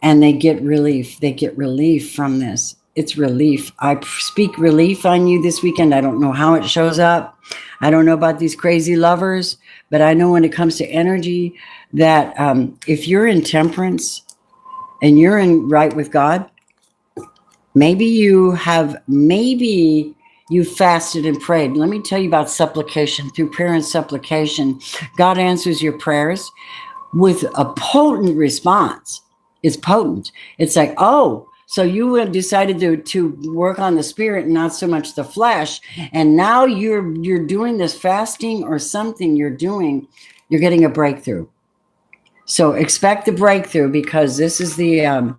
and they get relief. They get relief from this. It's relief. I speak relief on you this weekend. I don't know how it shows up. I don't know about these crazy lovers, but I know when it comes to energy that if you're in temperance and you're in right with God, maybe you fasted and prayed. Let me tell you about supplication. Through prayer and supplication, God answers your prayers with a potent response. It's potent. It's like, oh, so you have decided to work on the spirit and not so much the flesh. And now you're doing this fasting or something you're doing, you're getting a breakthrough. So expect the breakthrough, because this is the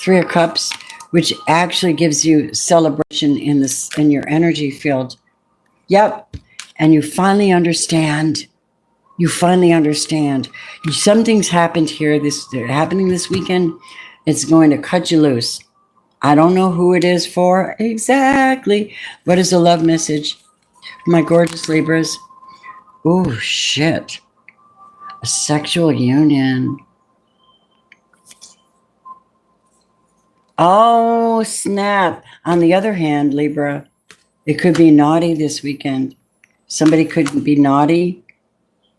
3 of Cups, which actually gives you celebration in your energy field. Yep. And you finally understand. You finally understand. Something's happened here. Happening this weekend. It's going to cut you loose. I don't know who it is for exactly. What is the love message? My gorgeous Libras. Oh, shit. A sexual union. Oh, snap. On the other hand, Libra, it could be naughty this weekend. Somebody could be naughty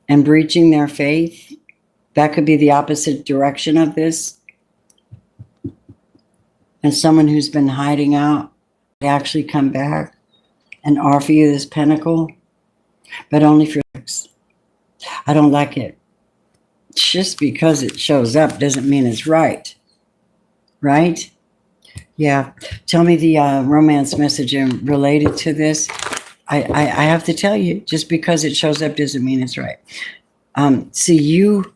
and breaching their faith. That could be the opposite direction of this. And someone who's been hiding out they actually come back and offer you this pentacle, but only for sex. I don't like it. Just because it shows up doesn't mean it's right. Right? Yeah. Tell me the romance message related to this. I have to tell you, just because it shows up doesn't mean it's right. See, you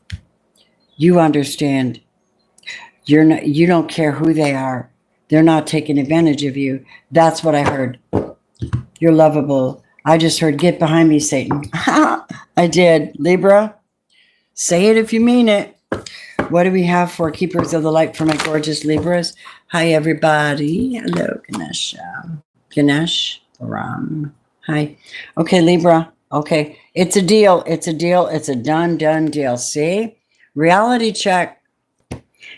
understand. You don't care who they are. They're not taking advantage of you. That's what I heard. You're lovable. I just heard, get behind me, Satan. I did. Libra, say it if you mean it. What do we have for Keepers of the Light for my gorgeous Libras? Hi, everybody. Hello, Ganesh. Ram. Hi. Okay, Libra. Okay. It's a deal. It's a deal. It's a done deal. See? Reality check.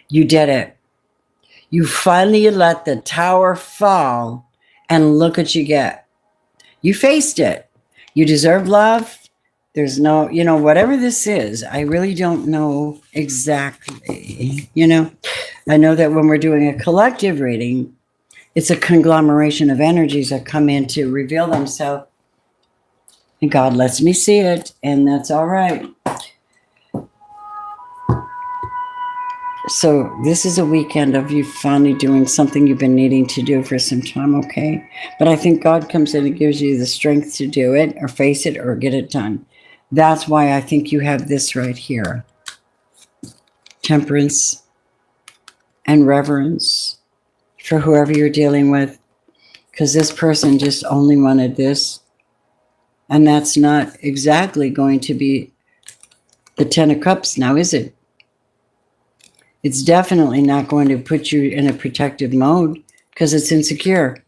You did it. You finally let the tower fall, and look what you get. You faced it. You deserve love. There's no, whatever this is, I really don't know exactly. I know that when we're doing a collective reading, it's a conglomeration of energies that come in to reveal themselves. And God lets me see it, and that's all right. So this is a weekend of you finally doing something you've been needing to do for some time, okay? But I think God comes in and gives you the strength to do it or face it or get it done. That's why I think you have this right here. Temperance and reverence for whoever you're dealing with, because this person just only wanted this. And that's not exactly going to be the 10 of Cups now, is it? It's definitely not going to put you in a protective mode because it's insecure.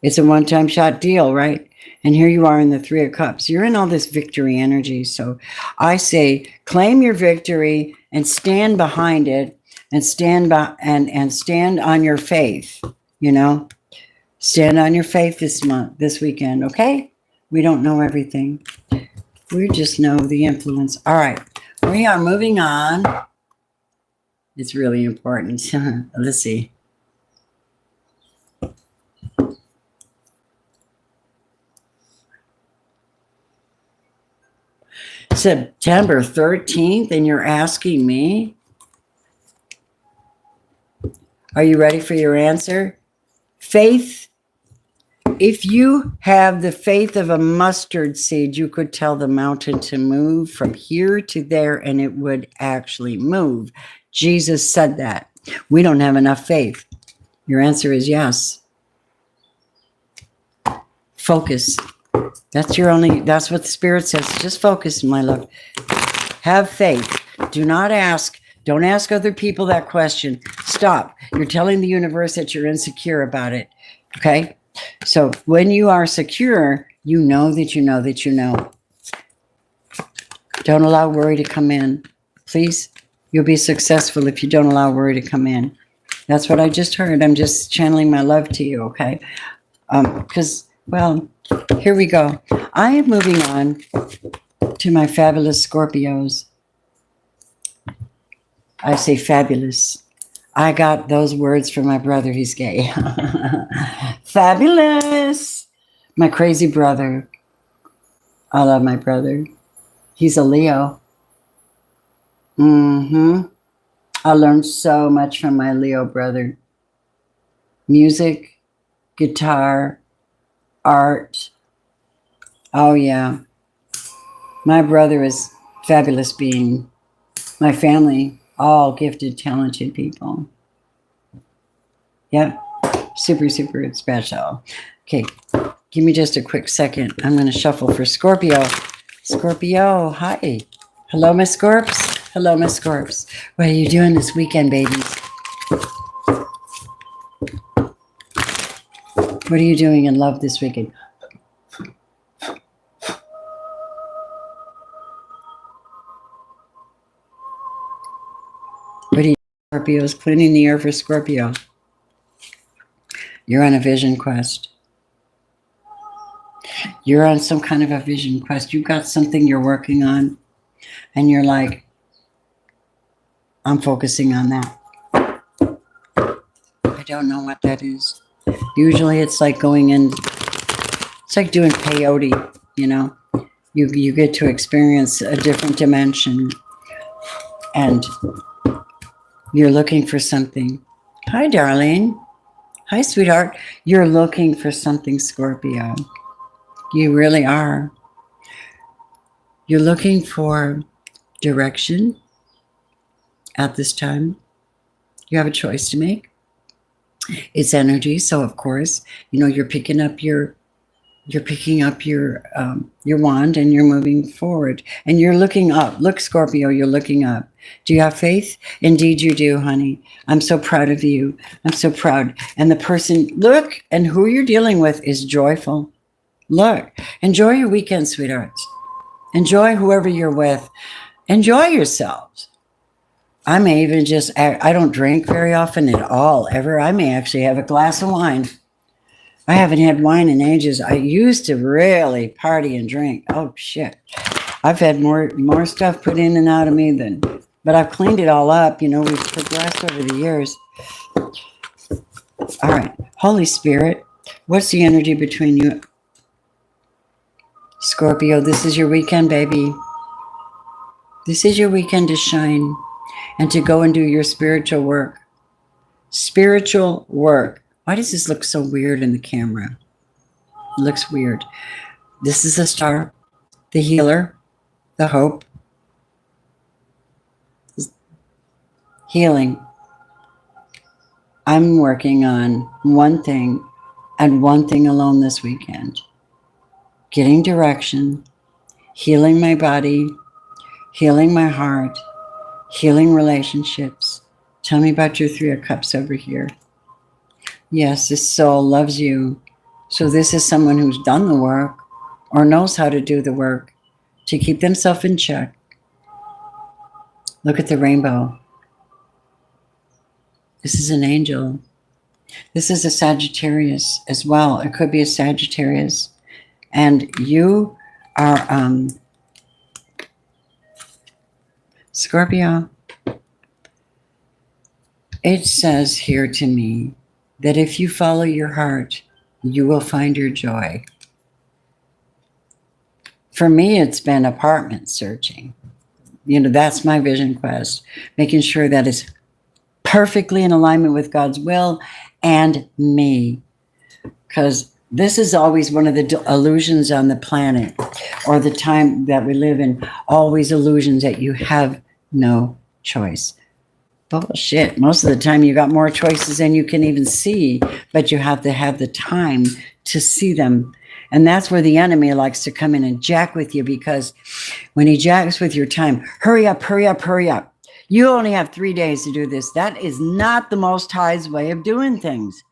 It's a one-time shot deal, right? And here you are in the 3 of Cups. You're in all this victory energy. So I say claim your victory and stand behind it and stand on your faith, Stand on your faith this weekend, okay? We don't know everything. We just know the influence. All right. We are moving on. It's really important. Let's see. September 13th, and you're asking me, are you ready for your answer? Faith. If you have the faith of a mustard seed, you could tell the mountain to move from here to there, and it would actually move. Jesus said that. We don't have enough faith. Your answer is yes. Focus. That's what the Spirit says. Just focus, my love. Have faith. Do not ask. Don't ask other people that question. Stop. You're telling the universe that you're insecure about it. Okay? So when you are secure, you know that you know that you know. Don't allow worry to come in. Please. You'll be successful if you don't allow worry to come in. That's what I just heard. I'm just channeling my love to you, okay? Here we go. I am moving on to my fabulous Scorpios. I say fabulous. I got those words from my brother. He's gay. Fabulous. My crazy brother. I love my brother. He's a Leo. I learned so much from my Leo brother. Music, guitar, art. Oh, yeah. My brother is a fabulous being. My family, all gifted, talented people. Yep. Super, super special. Okay. Give me just a quick second. I'm going to shuffle for Scorpio. Scorpio, hi. Hello, Miss Scorps. Hello, Miss Scorps. What are you doing this weekend, babies? What are you doing in love this weekend? What are you, Scorpios? Cleaning the air for Scorpio. You're on a vision quest. You're on some kind of a vision quest. You've got something you're working on, and you're like, I'm focusing on that. I don't know what that is. Usually it's like going in, it's like doing peyote, You get to experience a different dimension, and you're looking for something. Hi, darling. Hi, sweetheart. You're looking for something, Scorpio. You really are. You're looking for direction at this time. You have a choice to make. It's energy, so of course, you're picking up your wand and you're moving forward and you're looking up. Look, Scorpio, you're looking up. Do you have faith? Indeed you do, honey. I'm so proud of you. I'm so proud. And the person, look, and who you're dealing with is joyful. Look, enjoy your weekend, sweethearts. Enjoy whoever you're with. Enjoy yourselves. I may even I don't drink very often at all, ever. I may actually have a glass of wine. I haven't had wine in ages. I used to really party and drink. Oh, shit. I've had more stuff put in and out of me but I've cleaned it all up. You know, we've progressed over the years. All right. Holy Spirit, what's the energy between you? Scorpio, this is your weekend, baby. This is your weekend to shine and to go and do your spiritual work. Spiritual work. Why does this look so weird in the camera? It looks weird. This is the star, the healer, the hope, healing. I'm working on one thing and one thing alone this weekend. Getting direction, healing my body, healing my heart, healing relationships. Tell me about your Three of Cups over here. Yes, this soul loves you. So this is someone who's done the work or knows how to do the work to keep themselves in check. Look at the rainbow. This is an angel. This is a Sagittarius as well. It could be a Sagittarius. And you are Scorpio. It says here to me that if you follow your heart, you will find your joy. For me, it's been apartment searching. You know, that's my vision quest, making sure that it's perfectly in alignment with God's will and me. Because this is always one of the illusions on the planet, or the time that we live in, always illusions that you have no choice. Bullshit. Most of the time you got more choices than you can even see, but you have to have the time to see them. And that's where the enemy likes to come in and jack with you, because when he jacks with your time, hurry up, hurry up, hurry up. You only have 3 days to do this. That is not the Most High's way of doing things.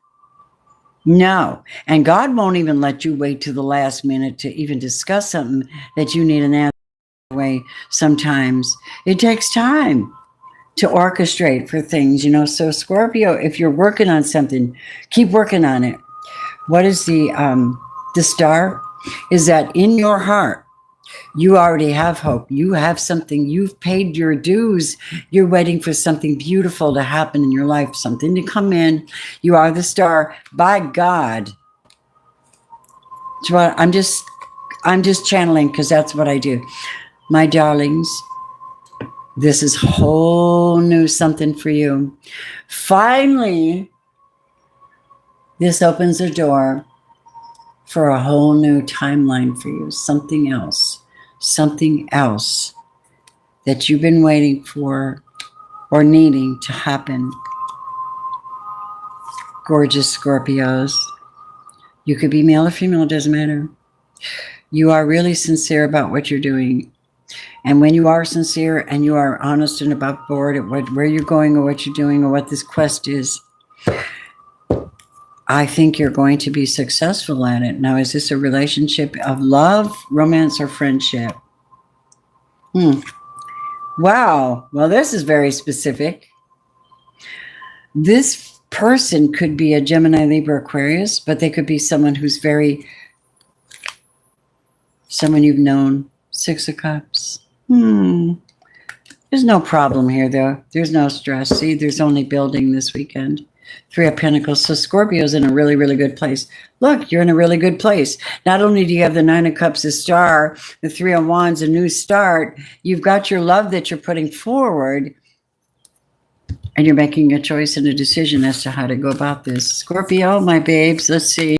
No. And God won't even let you wait to the last minute to even discuss something that you need an answer way. Sometimes it takes time to orchestrate for things, you know. So Scorpio, if you're working on something, keep working on it. What is the star? Is that in your heart, you already have hope. You have something. You've paid your dues. You're waiting for something beautiful to happen in your life, something to come in. You are the star by God. So I'm just channeling, because that's what I do. My darlings, this is whole new something for you. Finally, this opens a door for a whole new timeline for you. Something else that you've been waiting for or needing to happen. Gorgeous Scorpios. You could be male or female, it doesn't matter. You are really sincere about what you're doing. And when you are sincere and you are honest and above board at where you're going or what you're doing or what this quest is, I think you're going to be successful at it. Now, is this a relationship of love, romance, or friendship? Wow. Well, this is very specific. This person could be a Gemini, Libra, Aquarius, but they could be someone who's someone you've known. Six of Cups. There's no problem here, though. There's no stress. See, there's only building this weekend. Three of Pentacles. So Scorpio's in a really, really good place. Look, you're in a really good place. Not only do you have the Nine of Cups, a star, the Three of Wands, a new start, you've got your love that you're putting forward, and you're making a choice and a decision as to how to go about this. Scorpio, my babes, let's see.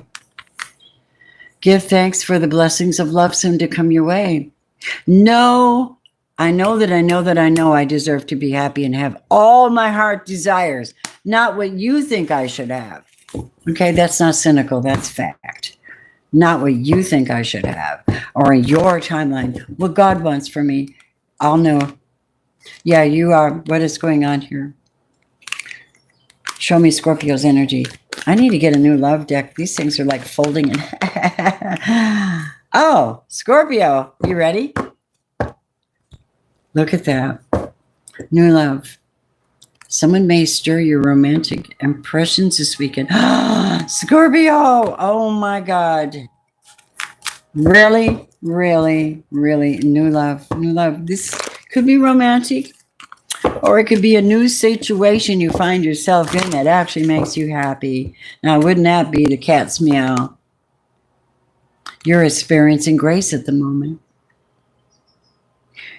Give thanks for the blessings of love soon to come your way. No, I know that I deserve to be happy and have all my heart desires, not what you think I should have. Okay, that's not cynical, that's fact. Not what you think I should have, or in your timeline. What God wants for me, I'll know. Yeah, you are. What is going on here? Show me Scorpio's energy. I need to get a new love deck. These things are like folding in. Oh, Scorpio, you ready? Look at that. New love. Someone may stir your romantic impressions this weekend. Scorpio! Oh my God. Really? Really, really new love, new love. This could be romantic, or it could be a new situation you find yourself in that actually makes you happy. Now, wouldn't that be the cat's meow? You're experiencing grace at the moment.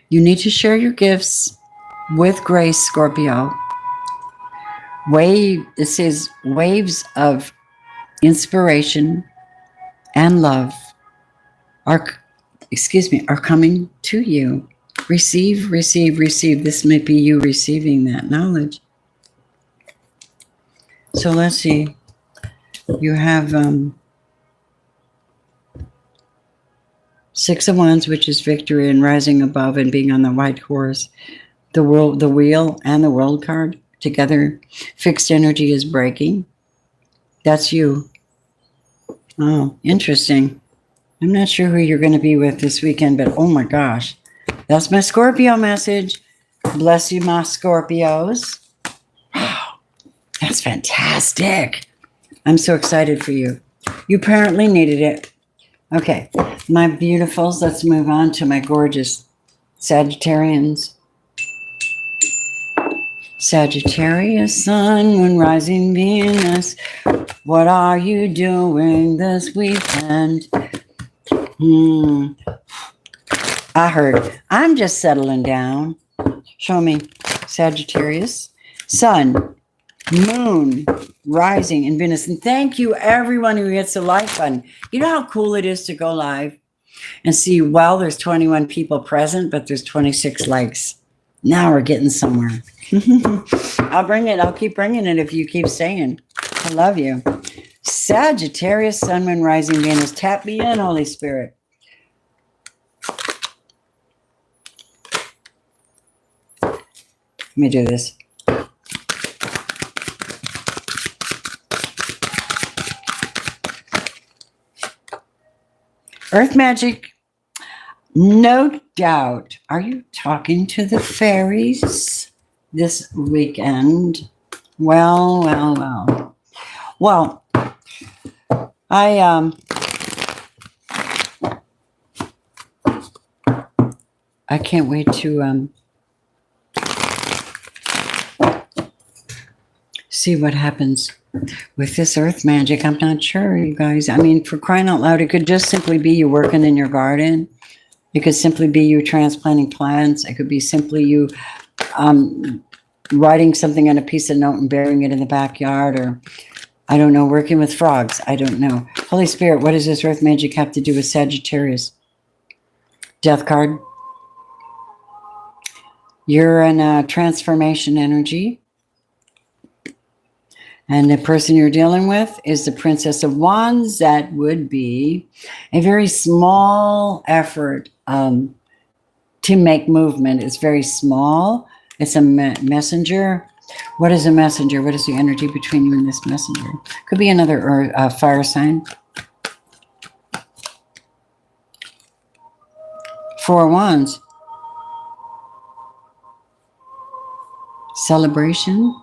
You need to share your gifts with grace, Scorpio. It says waves of inspiration and love are coming to you. Receive, receive, receive. This may be you receiving that knowledge. So let's see. You have Six of Wands, which is victory and rising above and being on the white horse. The wheel, and the world card together. Fixed energy is breaking. That's you. Oh, interesting. I'm not sure who you're going to be with this weekend, but oh my gosh. That's my Scorpio message. Bless you, my Scorpios. Wow, that's fantastic. I'm so excited for you. You apparently needed it. Okay, my beautifuls, let's move on to my gorgeous Sagittarians. Sagittarius, Sun, Moon, Rising, Venus. What are you doing this weekend? I heard, I'm just settling down. Show me. Sagittarius, Sun, Moon, Rising, and Venus. And thank you, everyone who hits the like button. You know how cool it is to go live and see, well, there's 21 people present, but there's 26 likes. Now we're getting somewhere. I'll bring it. I'll keep bringing it if you keep saying. I love you. Sagittarius, Sun, Moon, Rising, Venus. Tap me in, Holy Spirit. Let me do this. Earth magic. No doubt. Are you talking to the fairies this weekend? Well. Well, I can't wait to see what happens with this earth magic. I'm not sure, you guys. I mean, for crying out loud, it could just simply be you working in your garden. It could simply be you transplanting plants. It could be simply you writing something on a piece of note and burying it in the backyard, or I don't know, working with frogs. I don't know. Holy Spirit, what does this earth magic have to do with Sagittarius? Death card. You're in a transformation energy. And the person you're dealing with is the Princess of Wands. That would be a very small effort to make movement. It's very small. It's a messenger. What is a messenger? What is the energy between you and this messenger? Could be another fire sign. Four of Wands. Celebration.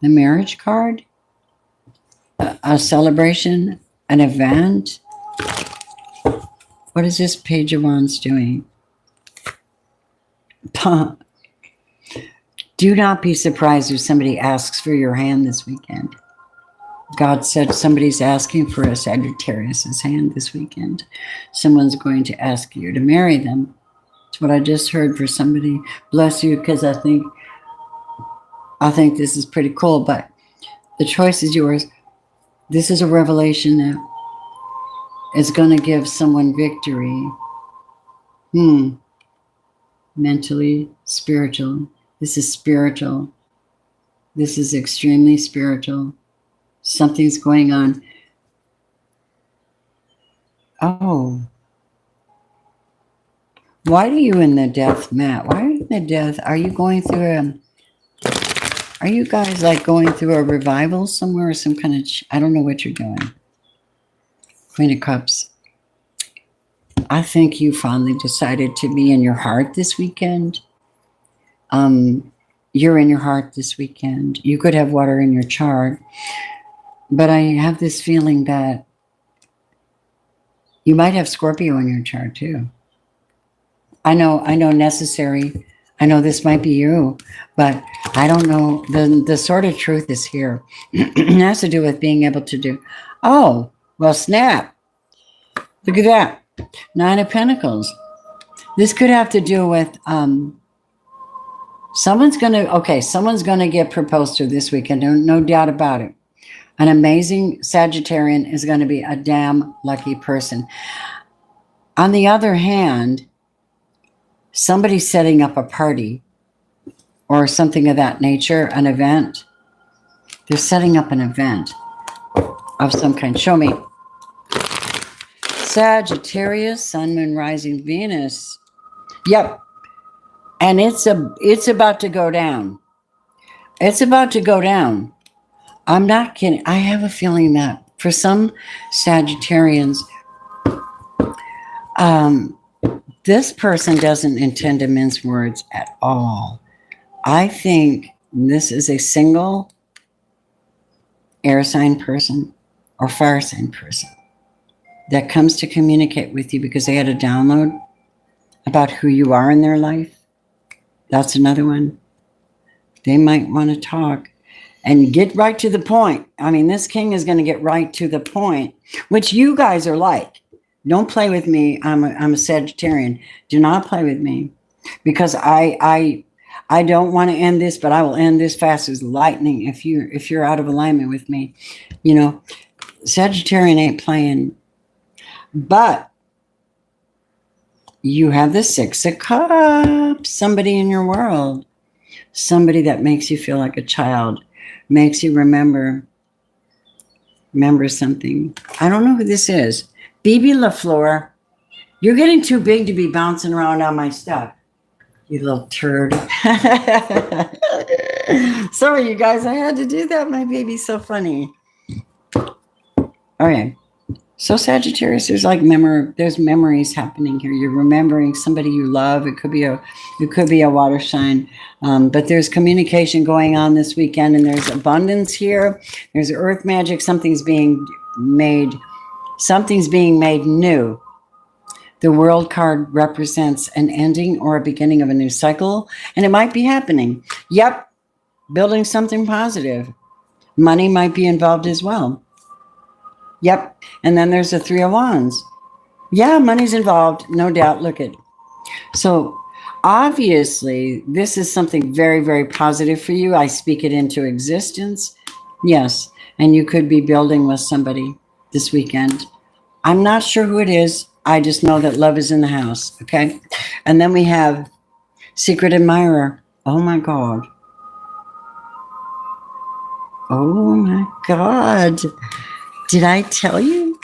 The marriage card. A celebration. An event. What is this Page of Wands doing? Do not be surprised if somebody asks for your hand this weekend. God said somebody's asking for a Sagittarius's hand this weekend. Someone's going to ask you to marry them. That's what I just heard for somebody. Bless you, because I think this is pretty cool, but the choice is yours. This is a revelation that is going to give someone victory. Mentally, spiritual. This is spiritual. This is extremely spiritual. Something's going on. Oh. Why are you in the death, Matt? Why are you in the death? Are you going through are you guys like going through a revival somewhere or some kind of, I don't know what you're doing. Queen of Cups. I think you finally decided to be in your heart this weekend. You're in your heart this weekend. You could have water in your chart. But I have this feeling that You might have Scorpio in your chart too. I know necessary. I know this might be you, but I don't know. The sort of truth is here. It has to do with being able to do. Oh, well, snap. Look at that. 9 of Pentacles. This could have to do with someone's going to get proposed to this weekend. No doubt about it. An amazing Sagittarian is going to be a damn lucky person. On the other hand, somebody's setting up a party or something of that nature, an event. They're setting up an event of some kind. Show me. Sagittarius, Sun, Moon, Rising, Venus. Yep. And it's about to go down. It's about to go down. I'm not kidding. I have a feeling that for some Sagittarians, this person doesn't intend to mince words at all. I think this is a single air sign person or fire sign person that comes to communicate with you because they had a download about who you are in their life. That's another one. They might want to talk and get right to the point. I mean, this king is going to get right to the point, which you guys are like. Don't play with me. I'm a Sagittarian. Do not play with me because I don't want to end this, but I will end this fast as lightning if you're out of alignment with me. You know, Sagittarian ain't playing. But you have the 6 of Cups. Somebody in your world. Somebody that makes you feel like a child. Makes you remember something. I don't know who this is. Bibi LaFleur, you're getting too big to be bouncing around on my stuff. You little turd. Sorry, you guys. I had to do that. My baby's so funny. Okay. So Sagittarius, there's memories happening here. You're remembering somebody you love. It could be a water sign, but there's communication going on this weekend, and there's abundance here. There's earth magic. Something's being made new. The World card represents an ending or a beginning of a new cycle, and it might be happening. Yep, building something positive. Money might be involved as well. Yep. And then there's the 3 of Wands. Yeah, money's involved. No doubt. Look at. So obviously, this is something very, very positive for you. I speak it into existence. Yes. And you could be building with somebody this weekend. I'm not sure who it is. I just know that love is in the house. Okay. And then we have Secret Admirer. Oh, my God. Oh, my God. Did I tell you?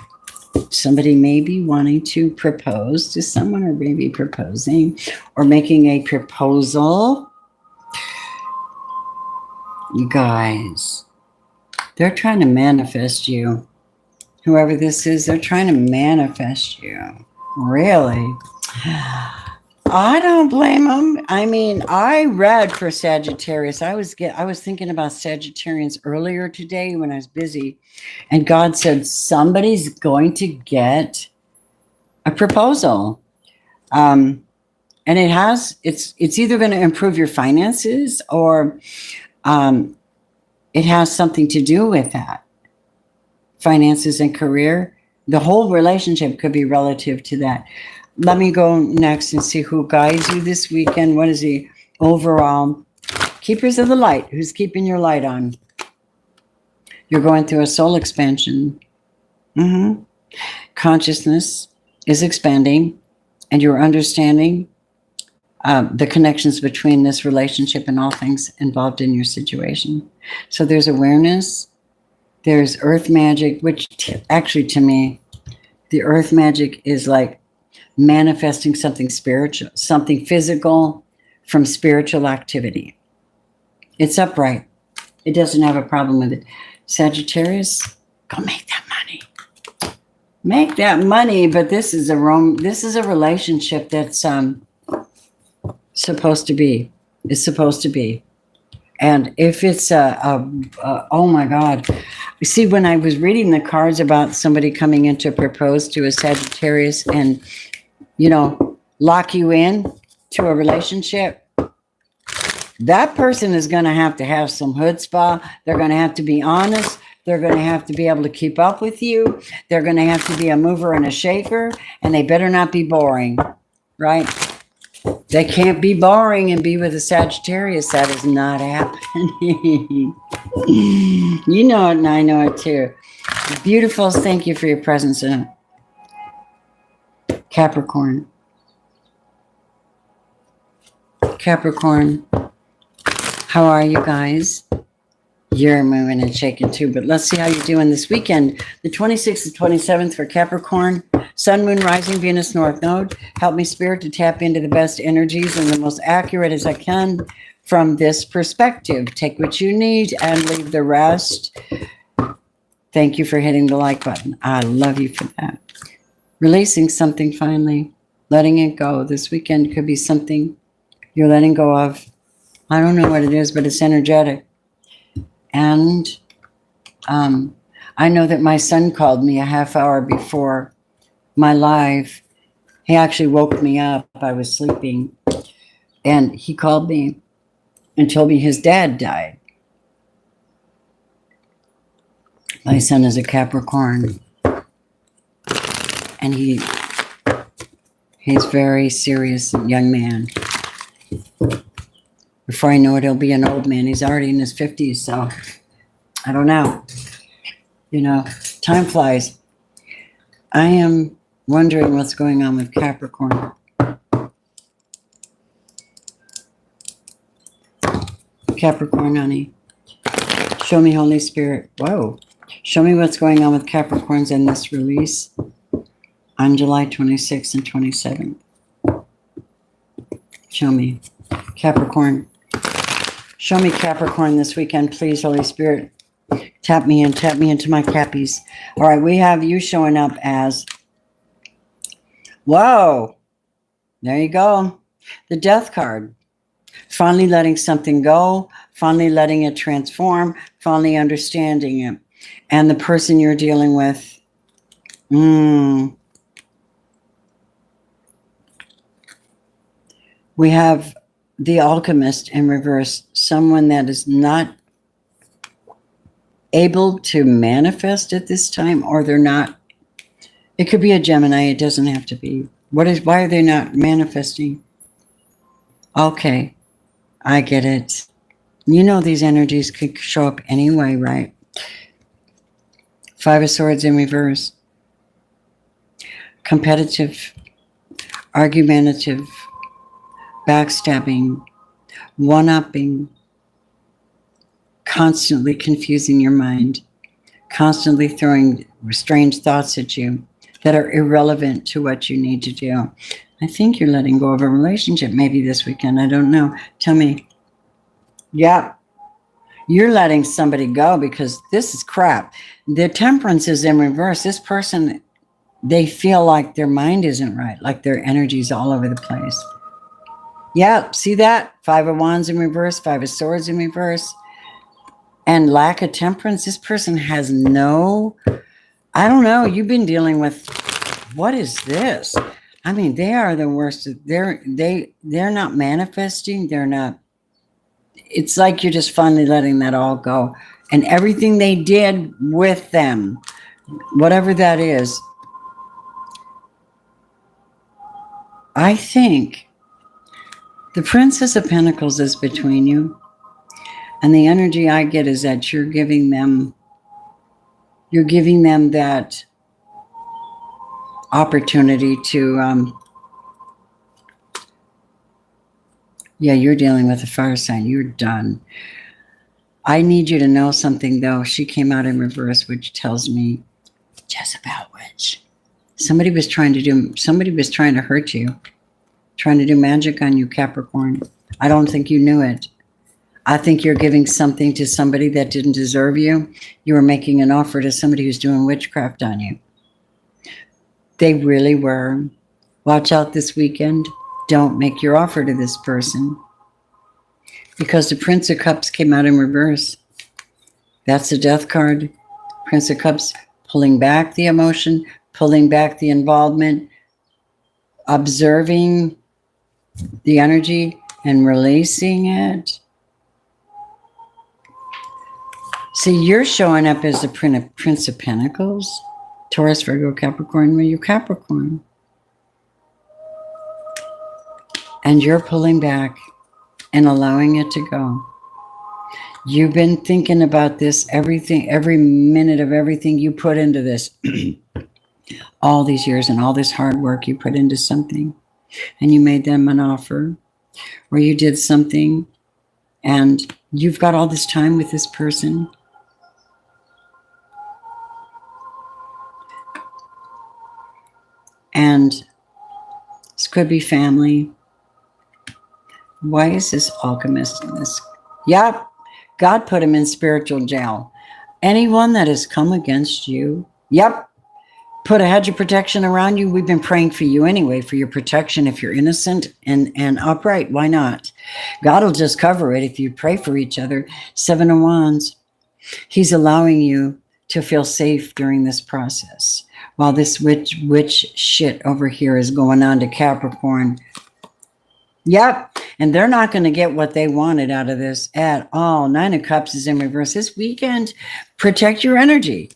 Somebody may be wanting to propose to someone or maybe proposing or making a proposal. You guys, they're trying to manifest you. Whoever this is, they're trying to manifest you. Really? I don't blame them. I mean, I read for Sagittarius. I was thinking about Sagittarians earlier today when I was busy, and God said somebody's going to get a proposal, and it's either going to improve your finances or it has something to do with that, finances and career. The whole relationship could be relative to that. Let me go next and see who guides you this weekend. What is the overall keepers of the light? Who's keeping your light on? You're going through a soul expansion. Consciousness is expanding, and you're understanding the connections between this relationship and all things involved in your situation. So there's awareness. There's earth magic, which actually to me, the earth magic is like manifesting something spiritual, something physical from spiritual activity. It's upright. It doesn't have a problem with it. Sagittarius, go make that money. Make that money, but this is a relationship that's supposed to be. It's supposed to be. And if it's oh my God. You see, when I was reading the cards about somebody coming in to propose to a Sagittarius and, you know, lock you in to a relationship, that person is going to have some chutzpah. They're going to have to be honest. They're going to have to be able to keep up with you. They're going to have to be a mover and a shaker, and they better not be boring, right? They can't be boring and be with a Sagittarius. That is not happening. You know it, and I know it too. Beautiful. Thank you for your presence in Capricorn. Capricorn, how are you guys? You're moving and shaking too, but let's see how you're doing this weekend. The 26th and 27th for Capricorn. Sun, Moon, Rising, Venus, North Node. Help me, Spirit, to tap into the best energies and the most accurate as I can from this perspective. Take what you need and leave the rest. Thank you for hitting the like button. I love you for that. Releasing something finally. Letting it go. This weekend could be something you're letting go of. I don't know what it is, but it's energetic. And I know that my son called me a half hour before my live. He actually woke me up. I was sleeping. And he called me and told me his dad died. My son is a Capricorn. And he's very serious young man. Before I know it, he'll be an old man. He's already in his 50s, so I don't know. You know, time flies. I am wondering what's going on with Capricorn. Capricorn, honey. Show me, Holy Spirit. Whoa. Show me what's going on with Capricorns in this release on July 26th and 27th. Show me. Capricorn. Show me Capricorn this weekend, please, Holy Spirit. Tap me into my Cappies. All right, we have you showing up as, whoa, there you go. The Death card. Finally letting something go, finally letting it transform, finally understanding it. And the person you're dealing with, we have the Alchemist in reverse, someone that is not able to manifest at this time, or they're not. It could be a Gemini. It doesn't have to be. Why are they not manifesting? Okay, I get it. You know these energies could show up anyway, right? Five of Swords in reverse. Competitive, argumentative, backstabbing, one-upping, constantly confusing your mind, constantly throwing strange thoughts at you that are irrelevant to what you need to do. I think you're letting go of a relationship maybe this weekend. I don't know. Tell me. Yeah. You're letting somebody go because this is crap. The Temperance is in reverse. This person, they feel like their mind isn't right, like their energy's all over the place. Yeah, see that? Five of Wands in reverse, Five of Swords in reverse. And lack of temperance. This person has no, I don't know, you've been dealing with, what is this? I mean, they are the worst. They're not manifesting. They're not, it's like you're just finally letting that all go. And everything they did with them, whatever that is, I think the Princess of Pentacles is between you. And the energy I get is that you're giving them that opportunity to, yeah, you're dealing with a fire sign. You're done. I need you to know something, though. She came out in reverse, which tells me Jezebel witch. Somebody was trying to hurt you, trying to do magic on you, Capricorn. I don't think you knew it. I think you're giving something to somebody that didn't deserve you. You were making an offer to somebody who's doing witchcraft on you. They really were. Watch out this weekend. Don't make your offer to this person. because the Prince of Cups came out in reverse. That's the Death card. Prince of Cups, pulling back the emotion, pulling back the involvement, observing the energy and releasing it. See, you're showing up as the Prince of Pentacles. Taurus, Virgo, Capricorn, well, you're Capricorn. And you're pulling back and allowing it to go. You've been thinking about this, everything, every minute of everything you put into this. All these years and all this hard work you put into something. And you made them an offer. Or you did something. And you've got all this time with this person. And this could be family. Why is this alchemist in this? Yep. God put him in spiritual jail. Anyone that has come against you, yep, put a hedge of protection around you. We've been praying for you anyway, for your protection if you're innocent and upright. Why not? God will just cover it if you pray for each other. 7 of Wands. He's allowing you to feel safe during this process. While this witch shit over here is going on to Capricorn. Yep. And they're not going to get what they wanted out of this at all. 9 of Cups is in reverse. This weekend, protect your energy.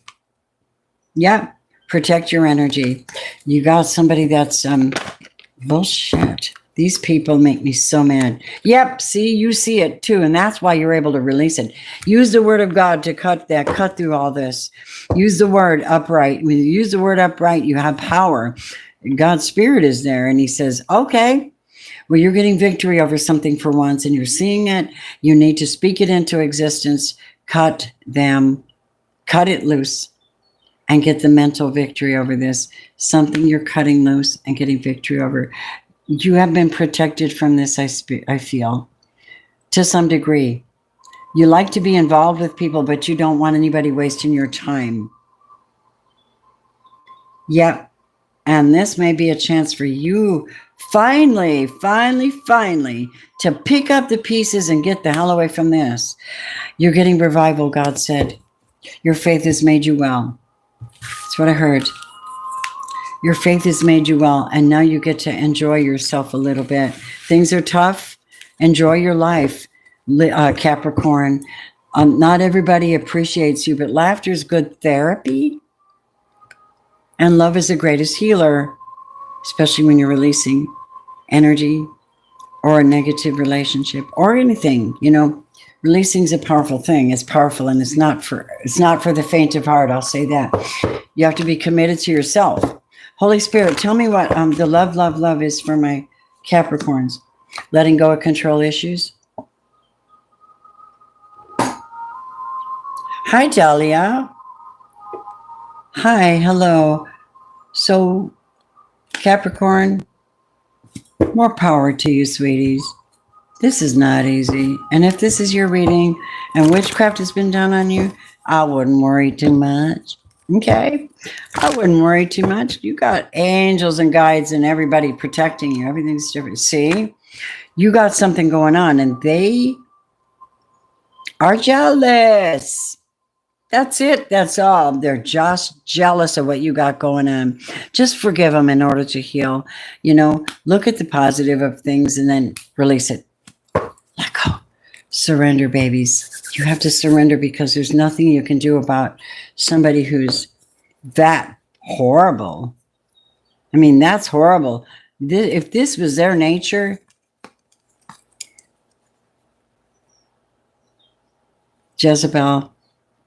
Yep. Protect your energy. You got somebody that's bullshit. These people make me so mad. Yep. See, you see it too. And that's why you're able to release it. Use the word of God to cut through all this. Use the word upright. When you use the word upright, you have power. God's spirit is there. And he says, okay. Well, you're getting victory over something for once and you're seeing it. You need to speak it into existence, cut it loose and get the mental victory over this. Something you're cutting loose and getting victory over. You have been protected from this, I feel, to some degree. You like to be involved with people, but you don't want anybody wasting your time. Yep. And this may be a chance for you finally, to pick up the pieces and get the hell away from this. You're getting revival, God said. Your faith has made you well. That's what I heard. Your faith has made you well, and now you get to enjoy yourself a little bit. Things are tough. Enjoy your life, Capricorn. Not everybody appreciates you, but laughter is good therapy. And love is the greatest healer, especially when you're releasing energy or a negative relationship or anything. You know, releasing is a powerful thing. It's powerful, and it's not for the faint of heart. I'll say that. You have to be committed to yourself. Holy Spirit, tell me what the love is for my Capricorns. Letting go of control issues. Hi, Dahlia. Hi, hello. So, Capricorn, more power to you, sweeties. This is not easy. And if this is your reading and witchcraft has been done on you, I wouldn't worry too much. Okay? I wouldn't worry too much. You got angels and guides and everybody protecting you. Everything's different. See? You got something going on and they are jealous. That's it. That's all. They're just jealous of what you got going on. Just forgive them in order to heal. You know, look at the positive of things and then release it. Let go. Surrender, babies. You have to surrender because there's nothing you can do about somebody who's that horrible. I mean, that's horrible. If this was their nature, Jezebel,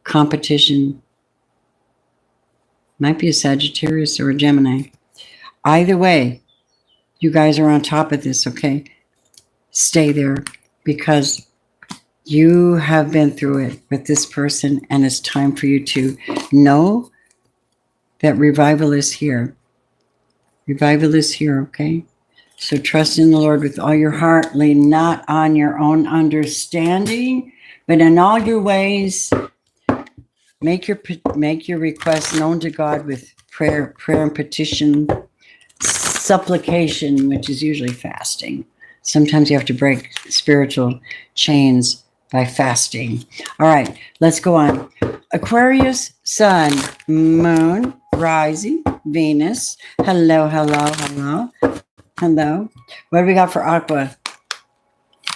competition, might be a Sagittarius or a Gemini. Either way, you guys are on top of this, okay? Stay there because you have been through it with this person and it's time for you to know that revival is here. Revival is here, okay? So trust in the Lord with all your heart. Lean not on your own understanding, but in all your ways, make your requests known to God with prayer and petition, supplication, which is usually fasting. Sometimes you have to break spiritual chains by fasting. All right, let's go on. Aquarius, Sun, Moon, Rising, Venus. Hello, hello, hello, hello. What do we got for Aqua?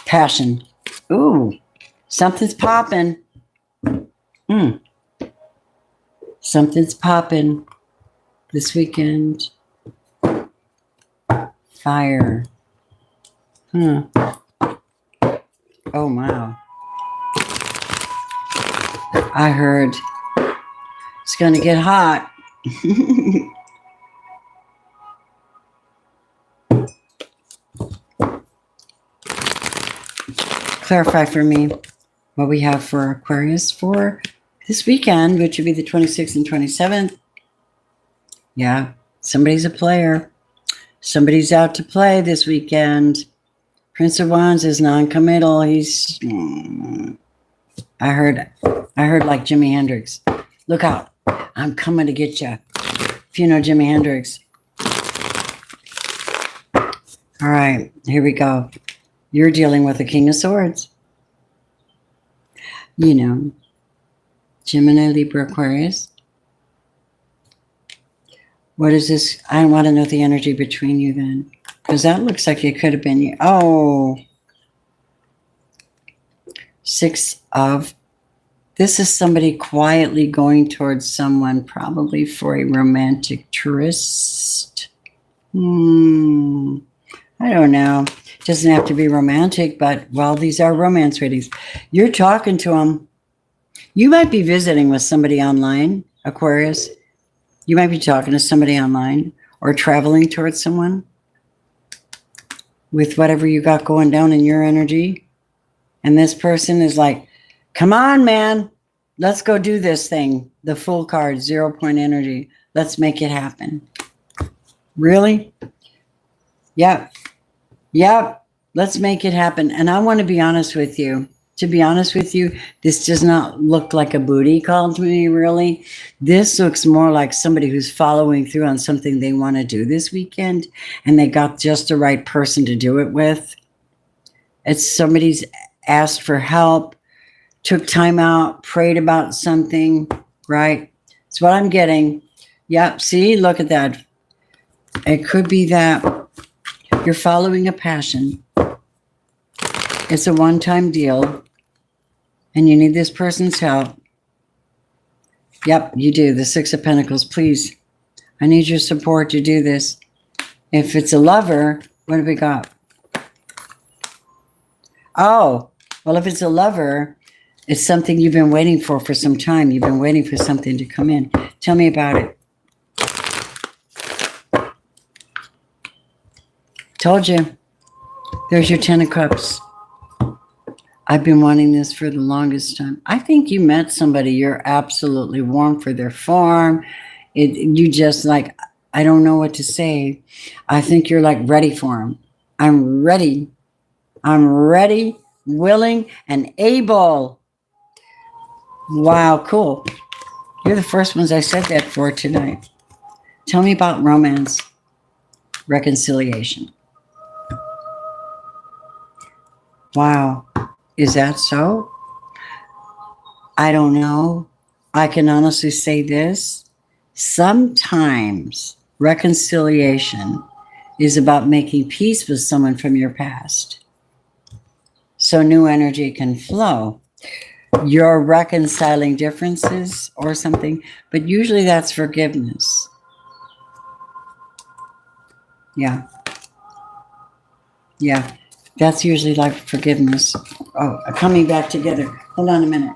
Passion. Ooh, something's popping. Something's popping this weekend. Fire. Oh, wow. I heard it's going to get hot. Clarify for me what we have for Aquarius for this weekend, which would be the 26th and 27th. Yeah, somebody's a player. Somebody's out to play this weekend. Prince of Wands is non-committal. He's... I heard like Jimi Hendrix. Look out. I'm coming to get you. If you know Jimi Hendrix. All right, here we go. You're dealing with the King of Swords. You know, Gemini, Libra, Aquarius. What is this? I want to know the energy between you then. Because that looks like it could have been you. Oh. Six of. This is somebody quietly going towards someone, probably for a romantic tryst. I don't know. It doesn't have to be romantic, but, well, these are romance readings. You're talking to them. You might be visiting with somebody online, Aquarius. You might be talking to somebody online or traveling towards someone with whatever you got going down in your energy. And this person is like, come on, man. Let's go do this thing. The Fool card, 0 point energy. Let's make it happen. Really? Yep. Yep. Let's make it happen. And I want to be honest with you. To be honest with you, this does not look like a booty call to me, really. This looks more like somebody who's following through on something they want to do this weekend, and they got just the right person to do it with. It's somebody's asked for help, took time out, prayed about something, right? It's what I'm getting. Yep, see, look at that. It could be that you're following a passion. It's a one-time deal. And you need this person's help. Yep, you do. The Six of Pentacles. Please, I need your support to do this. If it's a lover, what have we got? Oh, well, if it's a lover, it's something you've been waiting for some time. You've been waiting for something to come in. Tell me about it. Told you. There's your 10 of Cups. I've been wanting this for the longest time. I think you met somebody. You're absolutely warm for their form. You just like, I don't know what to say. I think you're like ready for them. I'm ready. I'm ready, willing, and able. Wow, cool. You're the first ones I said that for tonight. Tell me about romance, reconciliation. Wow. Is that so? I don't know. I can honestly say this. Sometimes reconciliation is about making peace with someone from your past, so new energy can flow. You're reconciling differences or something, but usually that's forgiveness. Yeah. Yeah. That's usually like forgiveness. Oh, coming back together. Hold on a minute.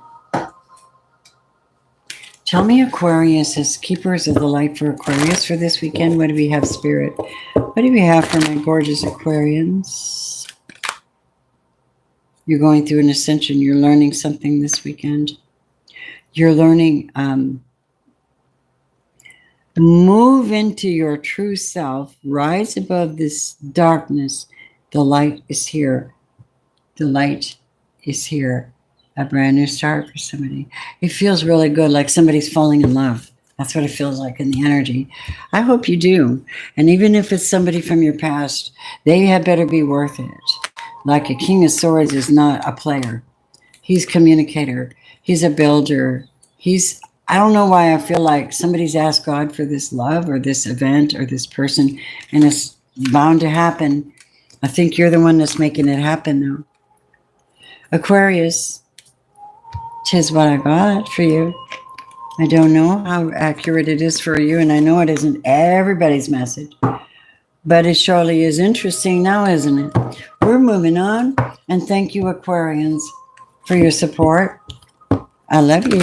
Tell me, Aquarius, as keepers of the light for Aquarius for this weekend. What do we have, Spirit? What do we have for my gorgeous Aquarians? You're going through an ascension. You're learning something this weekend. You're learning, move into your true self. Rise above this darkness. The light is here. The light is here. A brand new start for somebody. It feels really good, like somebody's falling in love. That's what it feels like in the energy. I hope you do. And even if it's somebody from your past, they had better be worth it. Like a King of Swords is not a player. He's a communicator. He's a builder. I don't know why I feel like somebody's asked God for this love or this event or this person, and it's bound to happen. I think you're the one that's making it happen though. Aquarius, 'tis what I got for you. I don't know how accurate it is for you, and I know it isn't everybody's message, but it surely is interesting now, isn't it? We're moving on, and thank you, Aquarians, for your support. I love you,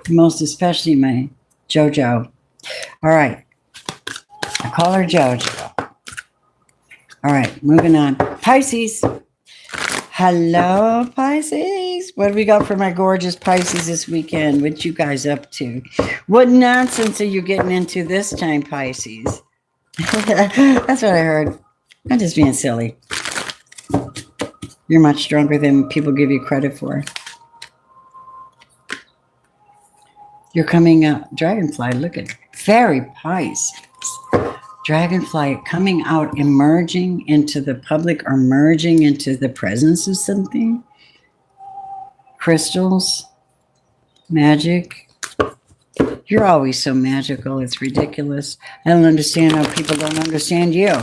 most especially my JoJo. All right, I call her JoJo. All right, moving on. Pisces. Hello, Pisces. What do we got for my gorgeous Pisces this weekend? What you guys up to? What nonsense are you getting into this time, Pisces? That's what I heard. I'm just being silly. You're much stronger than people give you credit for. You're coming out. Dragonfly, look at very Pisces. Dragonfly coming out, emerging into the public or merging into the presence of something. Crystals, magic. You're always so magical. It's ridiculous. I don't understand how people don't understand you.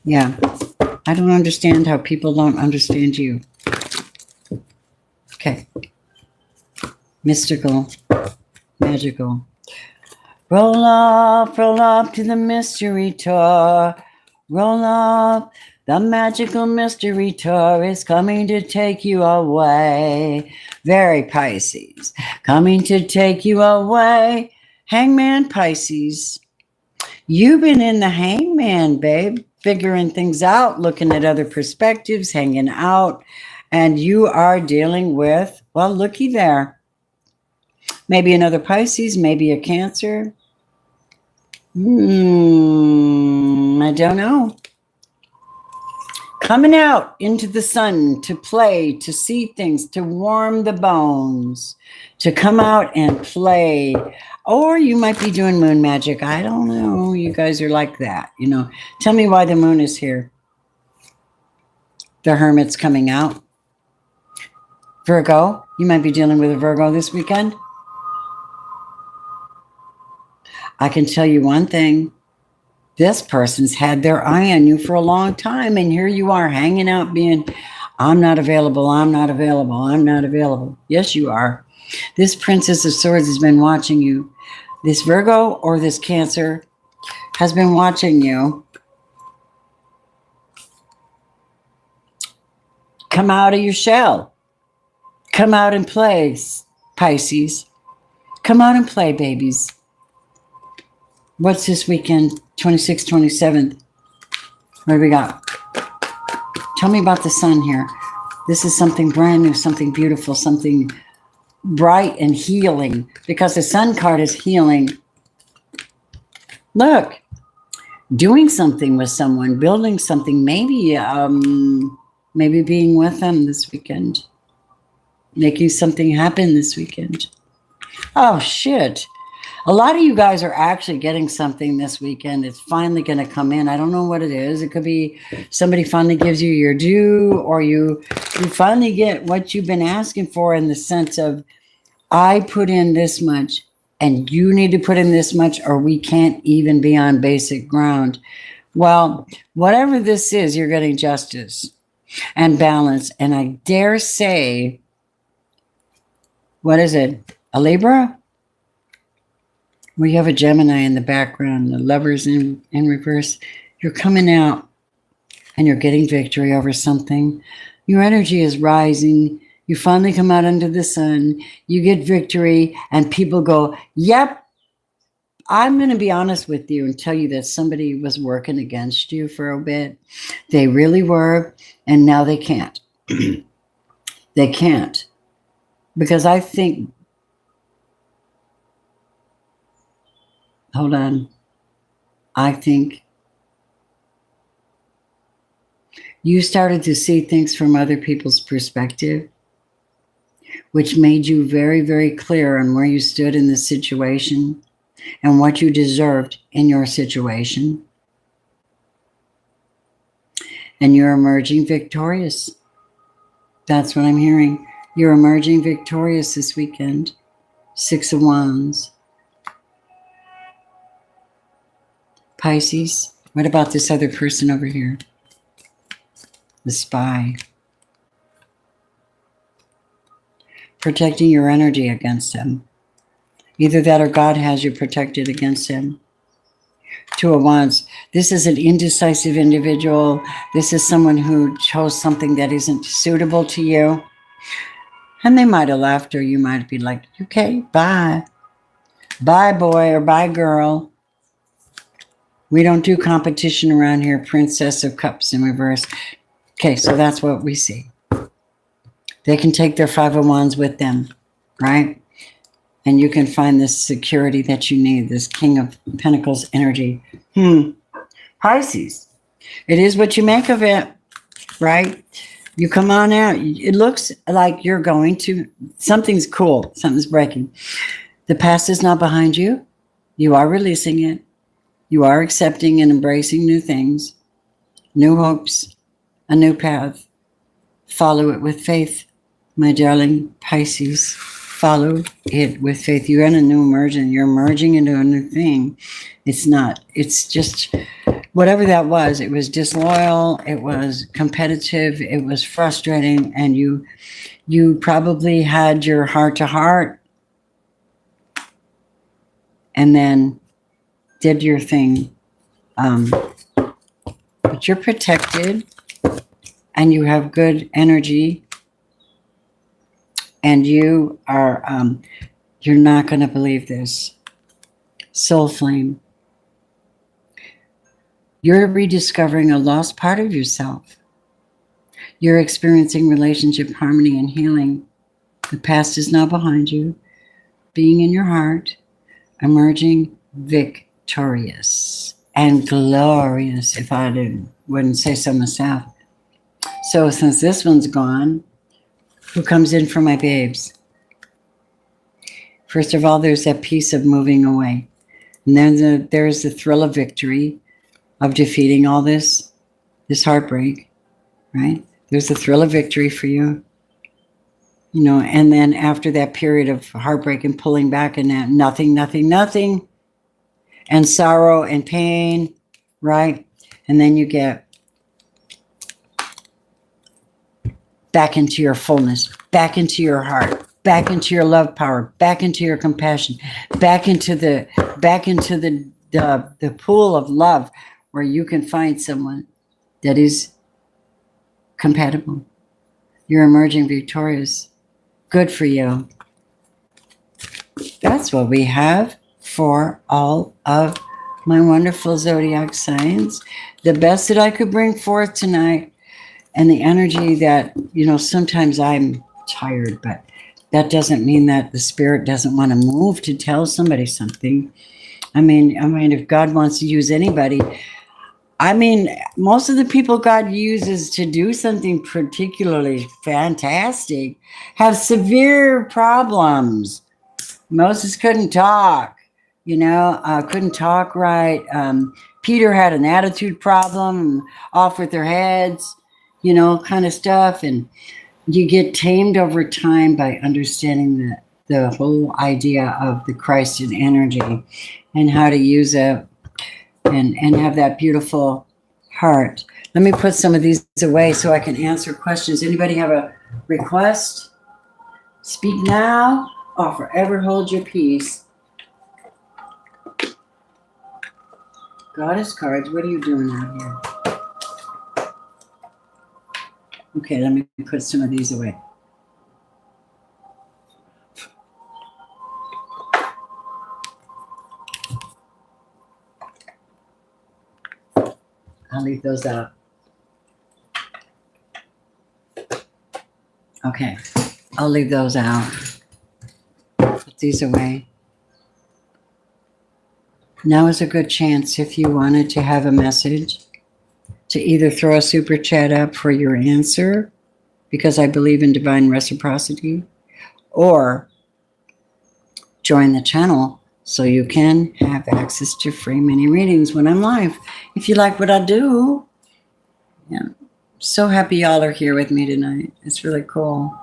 Yeah, I don't understand how people don't understand you. Okay. Mystical, magical. Roll up to the mystery tour. Roll up, the magical mystery tour is coming to take you away. Very Pisces, coming to take you away. Hangman Pisces. You've been in the hangman, babe, figuring things out, looking at other perspectives, hanging out, and you are dealing with, well, looky there. Maybe another Pisces, maybe a Cancer. I don't know. Coming out into the sun to play, to see things, to warm the bones, to come out and play. Or you might be doing moon magic. I don't know. You guys are like that, you know. Tell me why the moon is here. The Hermit's coming out. Virgo, you might be dealing with a Virgo this weekend. I can tell you one thing. This person's had their eye on you for a long time, and here you are hanging out being, I'm not available, I'm not available, I'm not available. Yes, you are. This Princess of Swords has been watching you. This Virgo or this Cancer has been watching you. Come out of your shell. Come out and play, Pisces. Come out and play, babies. What's this weekend? 26th, 27th. What do we got? Tell me about the sun here. This is something brand new, something beautiful, something bright and healing. Because the sun card is healing. Look. Doing something with someone, building something, maybe being with them this weekend. Making something happen this weekend. Oh, shit. A lot of you guys are actually getting something this weekend. It's finally going to come in. I don't know what it is. It could be somebody finally gives you your due, or you finally get what you've been asking for, in the sense of, I put in this much and you need to put in this much, or we can't even be on basic ground. Well, whatever this is, you're getting justice and balance. And I dare say, what is it? A Libra? We have a Gemini in the background, the Lovers in reverse. You're coming out and you're getting victory over something. Your energy is rising. You finally come out under the sun. You get victory, and people go, yep, I'm going to be honest with you and tell you that somebody was working against you for a bit. They really were, and now they can't. They can't. Because I think, hold on. I think You started to see things from other people's perspective, which made you very, very clear on where you stood in the situation and what you deserved in your situation. And you're emerging victorious. That's what I'm hearing. You're emerging victorious this weekend. 6 of Wands. Pisces. What about this other person over here? The Spy. Protecting your energy against them. Either that or God has you protected against him. 2 of Wands. This is an indecisive individual. This is someone who chose something that isn't suitable to you. And they might have left, or you might be like, okay, bye. Bye, boy, or bye, girl. We don't do competition around here. Princess of Cups in reverse. Okay, so that's what we see. They can take their 5 of Wands with them, right? And you can find this security that you need, this King of Pentacles energy. Pisces. It is what you make of it, right? You come on out. It looks like you're going to, something's cool. Something's breaking. The past is not behind you. You are releasing it. You are accepting and embracing new things, new hopes, a new path. Follow it with faith, my darling Pisces. Follow it with faith. You're in a new immersion. You're merging into a new thing. It's just whatever that was. It was disloyal. It was competitive. It was frustrating. And you probably had your heart to heart and then did your thing. But you're protected and you have good energy. And you are, you're not going to believe this. Soul flame. You're rediscovering a lost part of yourself. You're experiencing relationship harmony and healing. The past is now behind you. Being in your heart, emerging victorious and glorious, if I wouldn't say so myself. So since this one's gone, who comes in for my babes? First of all, there's that piece of moving away. And then there's the thrill of victory, of defeating all this heartbreak, right? There's the thrill of victory for you. You know, and then after that period of heartbreak and pulling back and that nothing, and sorrow and pain, right? And then you get back into your fullness, back into your heart, back into your love power, back into your compassion, back into the pool of love where you can find someone that is compatible. You're emerging victorious. Good for you. That's what we have for all of my wonderful zodiac signs. The best that I could bring forth tonight. And the energy that, you know, sometimes I'm tired, but that doesn't mean that the spirit doesn't want to move to tell somebody something. I mean, if God wants to use anybody, most of the people God uses to do something particularly fantastic have severe problems. Moses couldn't talk, couldn't talk right. Peter had an attitude problem, off with their heads. Kind of stuff. And you get tamed over time by understanding the whole idea of the Christian energy and how to use it and have that beautiful heart. Let me put some of these away so I can answer questions. Anybody have a request? Speak now or forever hold your peace. Goddess cards, what are you doing out here? Okay, let me put some of these away. I'll leave those out. Okay, I'll leave those out. Put these away. Now is a good chance if you wanted to have a message to either throw a super chat up for your answer, because I believe in divine reciprocity, or join the channel so you can have access to free mini readings when I'm live. If you like what I do, yeah. So happy y'all are here with me tonight. It's really cool.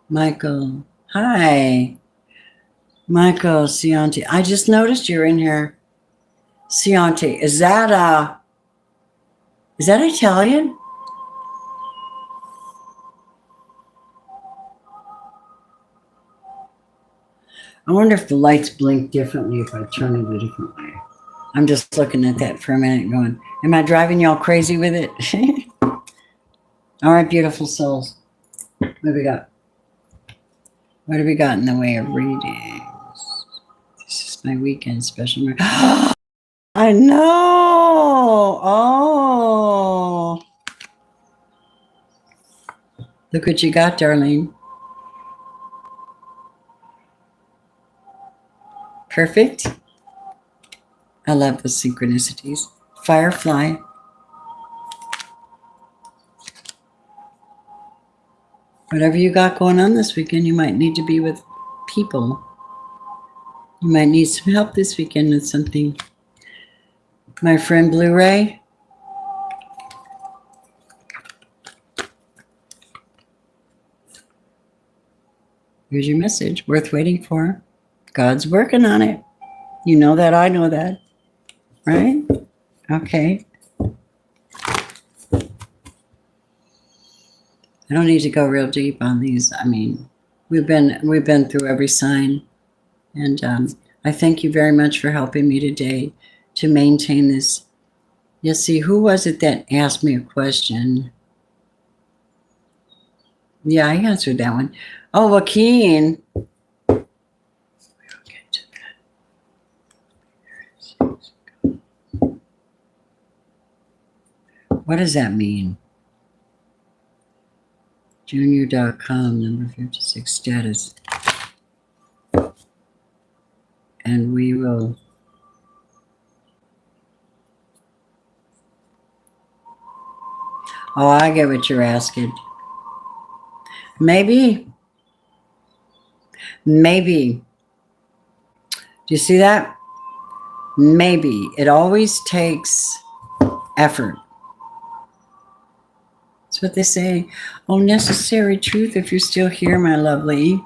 Michael, hi. Michael Cianti. I just noticed you're in here. Cianti, is that Italian? I wonder if the lights blink differently if I turn it a different way. I'm just looking at that for a minute going, am I driving y'all crazy with it? All right, beautiful souls. What do we got? What do we got in the way of readings? This is my weekend special. I know. Oh. Look what you got, darling. Perfect. I love the synchronicities. Firefly. Whatever you got going on this weekend, you might need to be with people. You might need some help this weekend with something. My friend Blu-ray. Here's your message. Worth waiting for. God's working on it. You know that. I know that. Right? Okay. I don't need to go real deep on these. I mean, we've been through every sign. And I thank you very much for helping me today to maintain this. You see, who was it that asked me a question? Yeah, I answered that one. Oh, Joaquin. What does that mean? Junior.com, number 56, status. And we will. Oh, I get what you're asking. Maybe. Do you see that? Maybe. It always takes effort. That's what they say. Oh, necessary truth, if you're still here, my lovely.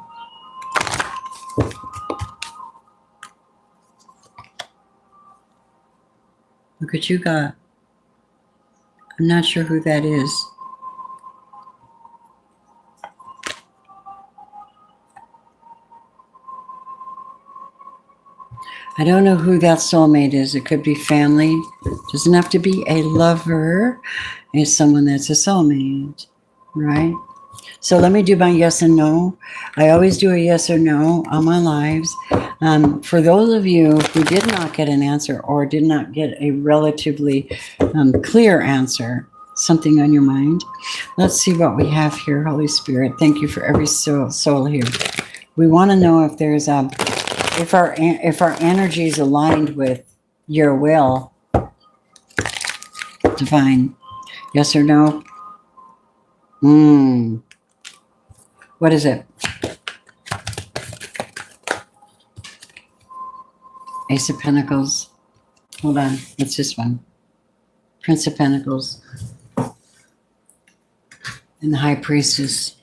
Look what you got. I'm not sure who that is. I don't know who that soulmate is. It could be family. Doesn't have to be a lover. It's someone that's a soulmate, right? So let me do my yes and no. I always do a yes or no on my lives. For those of you who did not get an answer or did not get a relatively clear answer, something on your mind, let's see what we have here, Holy Spirit. Thank you for every soul here. We want to know if there's if our energy is aligned with your will, divine. Yes or no? What is it? Ace of Pentacles. Hold on. What's this one? Prince of Pentacles. And the High Priestess.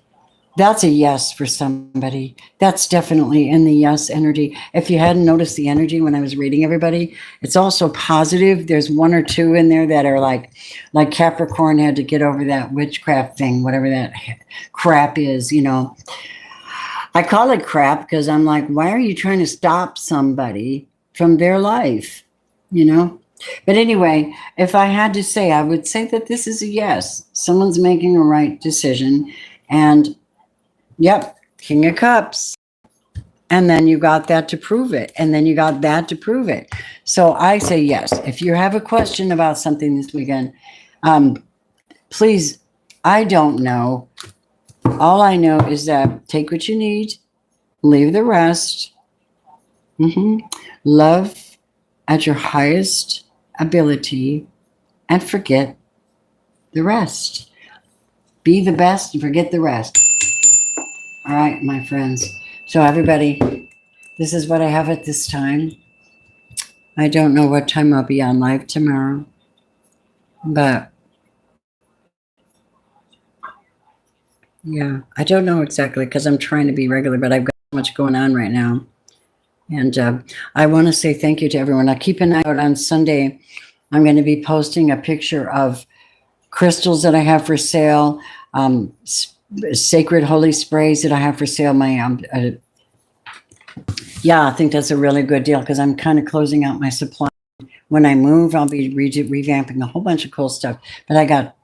That's a yes for somebody. That's definitely in the yes energy. If you hadn't noticed the energy when I was reading everybody, it's also positive. There's one or two in there that are like Capricorn had to get over that witchcraft thing, whatever that crap is, you know. I call it crap because I'm like, why are you trying to stop somebody from their life, you know? But anyway, if I had to say, I would say that this is a yes. Someone's making a right decision. And yep, King of Cups. And then you got that to prove it. And then you got that to prove it. So I say yes. If you have a question about something this weekend, please, I don't know. All I know is that take what you need, leave the rest. Love at your highest ability and forget the rest. Be the best and forget the rest. All right, my friends. So everybody, this is what I have at this time. I don't know what time I'll be on live tomorrow, but yeah, I don't know exactly because I'm trying to be regular, but I've got so much going on right now. And I want to say thank you to everyone. Now keep an eye out on Sunday. I'm going to be posting a picture of crystals that I have for sale, sacred holy sprays that I have for sale. Yeah, I think that's a really good deal because I'm kind of closing out my supply. When I move, I'll be revamping a whole bunch of cool stuff. But I got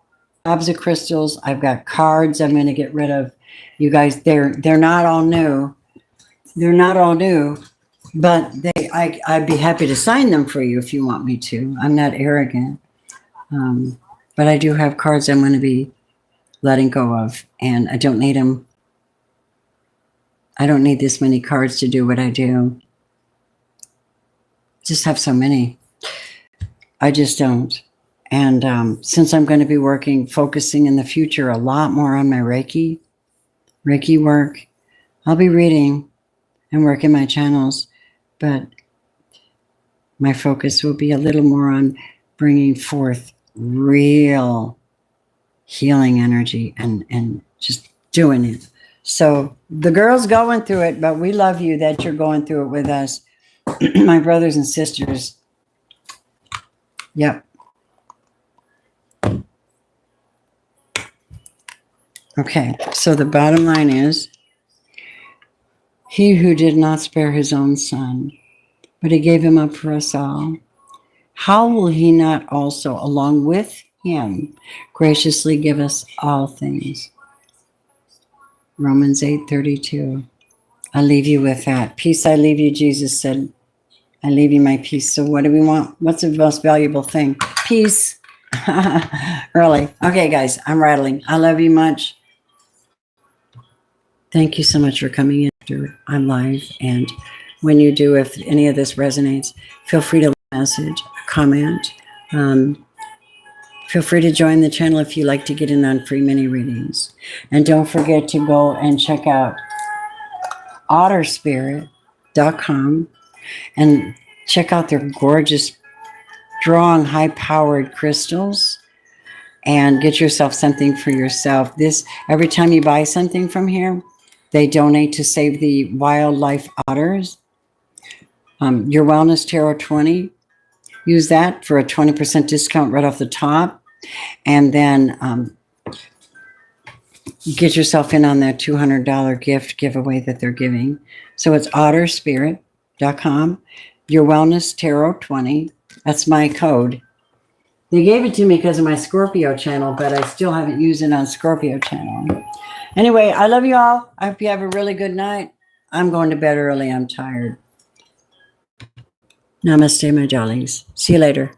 gobs of crystals. I've got cards I'm going to get rid of. You guys, they're not all new. They're not all new. But I'd be happy to sign them for you if you want me to. I'm not arrogant. But I do have cards I'm going to be letting go of. And I don't need them. I don't need this many cards to do what I do. Just have so many. I just don't. And since I'm going to be focusing in the future a lot more on my Reiki work, I'll be reading and working my channels. But my focus will be a little more on bringing forth real healing energy and just doing it. So the girl's going through it, but we love you that you're going through it with us. My brothers and sisters. Yep. Okay, so the bottom line is, he who did not spare his own son, but he gave him up for us all, how will he not also, along with him, graciously give us all things? Romans 8:32. I'll leave you with that. Peace I leave you, Jesus said. I leave you my peace. So what do we want? What's the most valuable thing? Peace. Really. Okay, guys, I'm rattling. I love you much. Thank you so much for coming in after I'm live. And when you do, if any of this resonates, feel free to leave a message, a comment. Feel free to join the channel if you like to get in on free mini readings. And don't forget to go and check out otterspirit.com and check out their gorgeous, strong, high-powered crystals and get yourself something for yourself. Every time you buy something from here, they donate to save the wildlife otters. Your Wellness Tarot 20, use that for a 20% discount right off the top. And then get yourself in on that $200 gift giveaway that they're giving. So it's otterspirit.com. Your Wellness Tarot 20. That's my code. They gave it to me because of my Scorpio channel, but I still haven't used it on Scorpio channel. Anyway, I love you all. I hope you have a really good night. I'm going to bed early. I'm tired. Namaste, my jollies. See you later.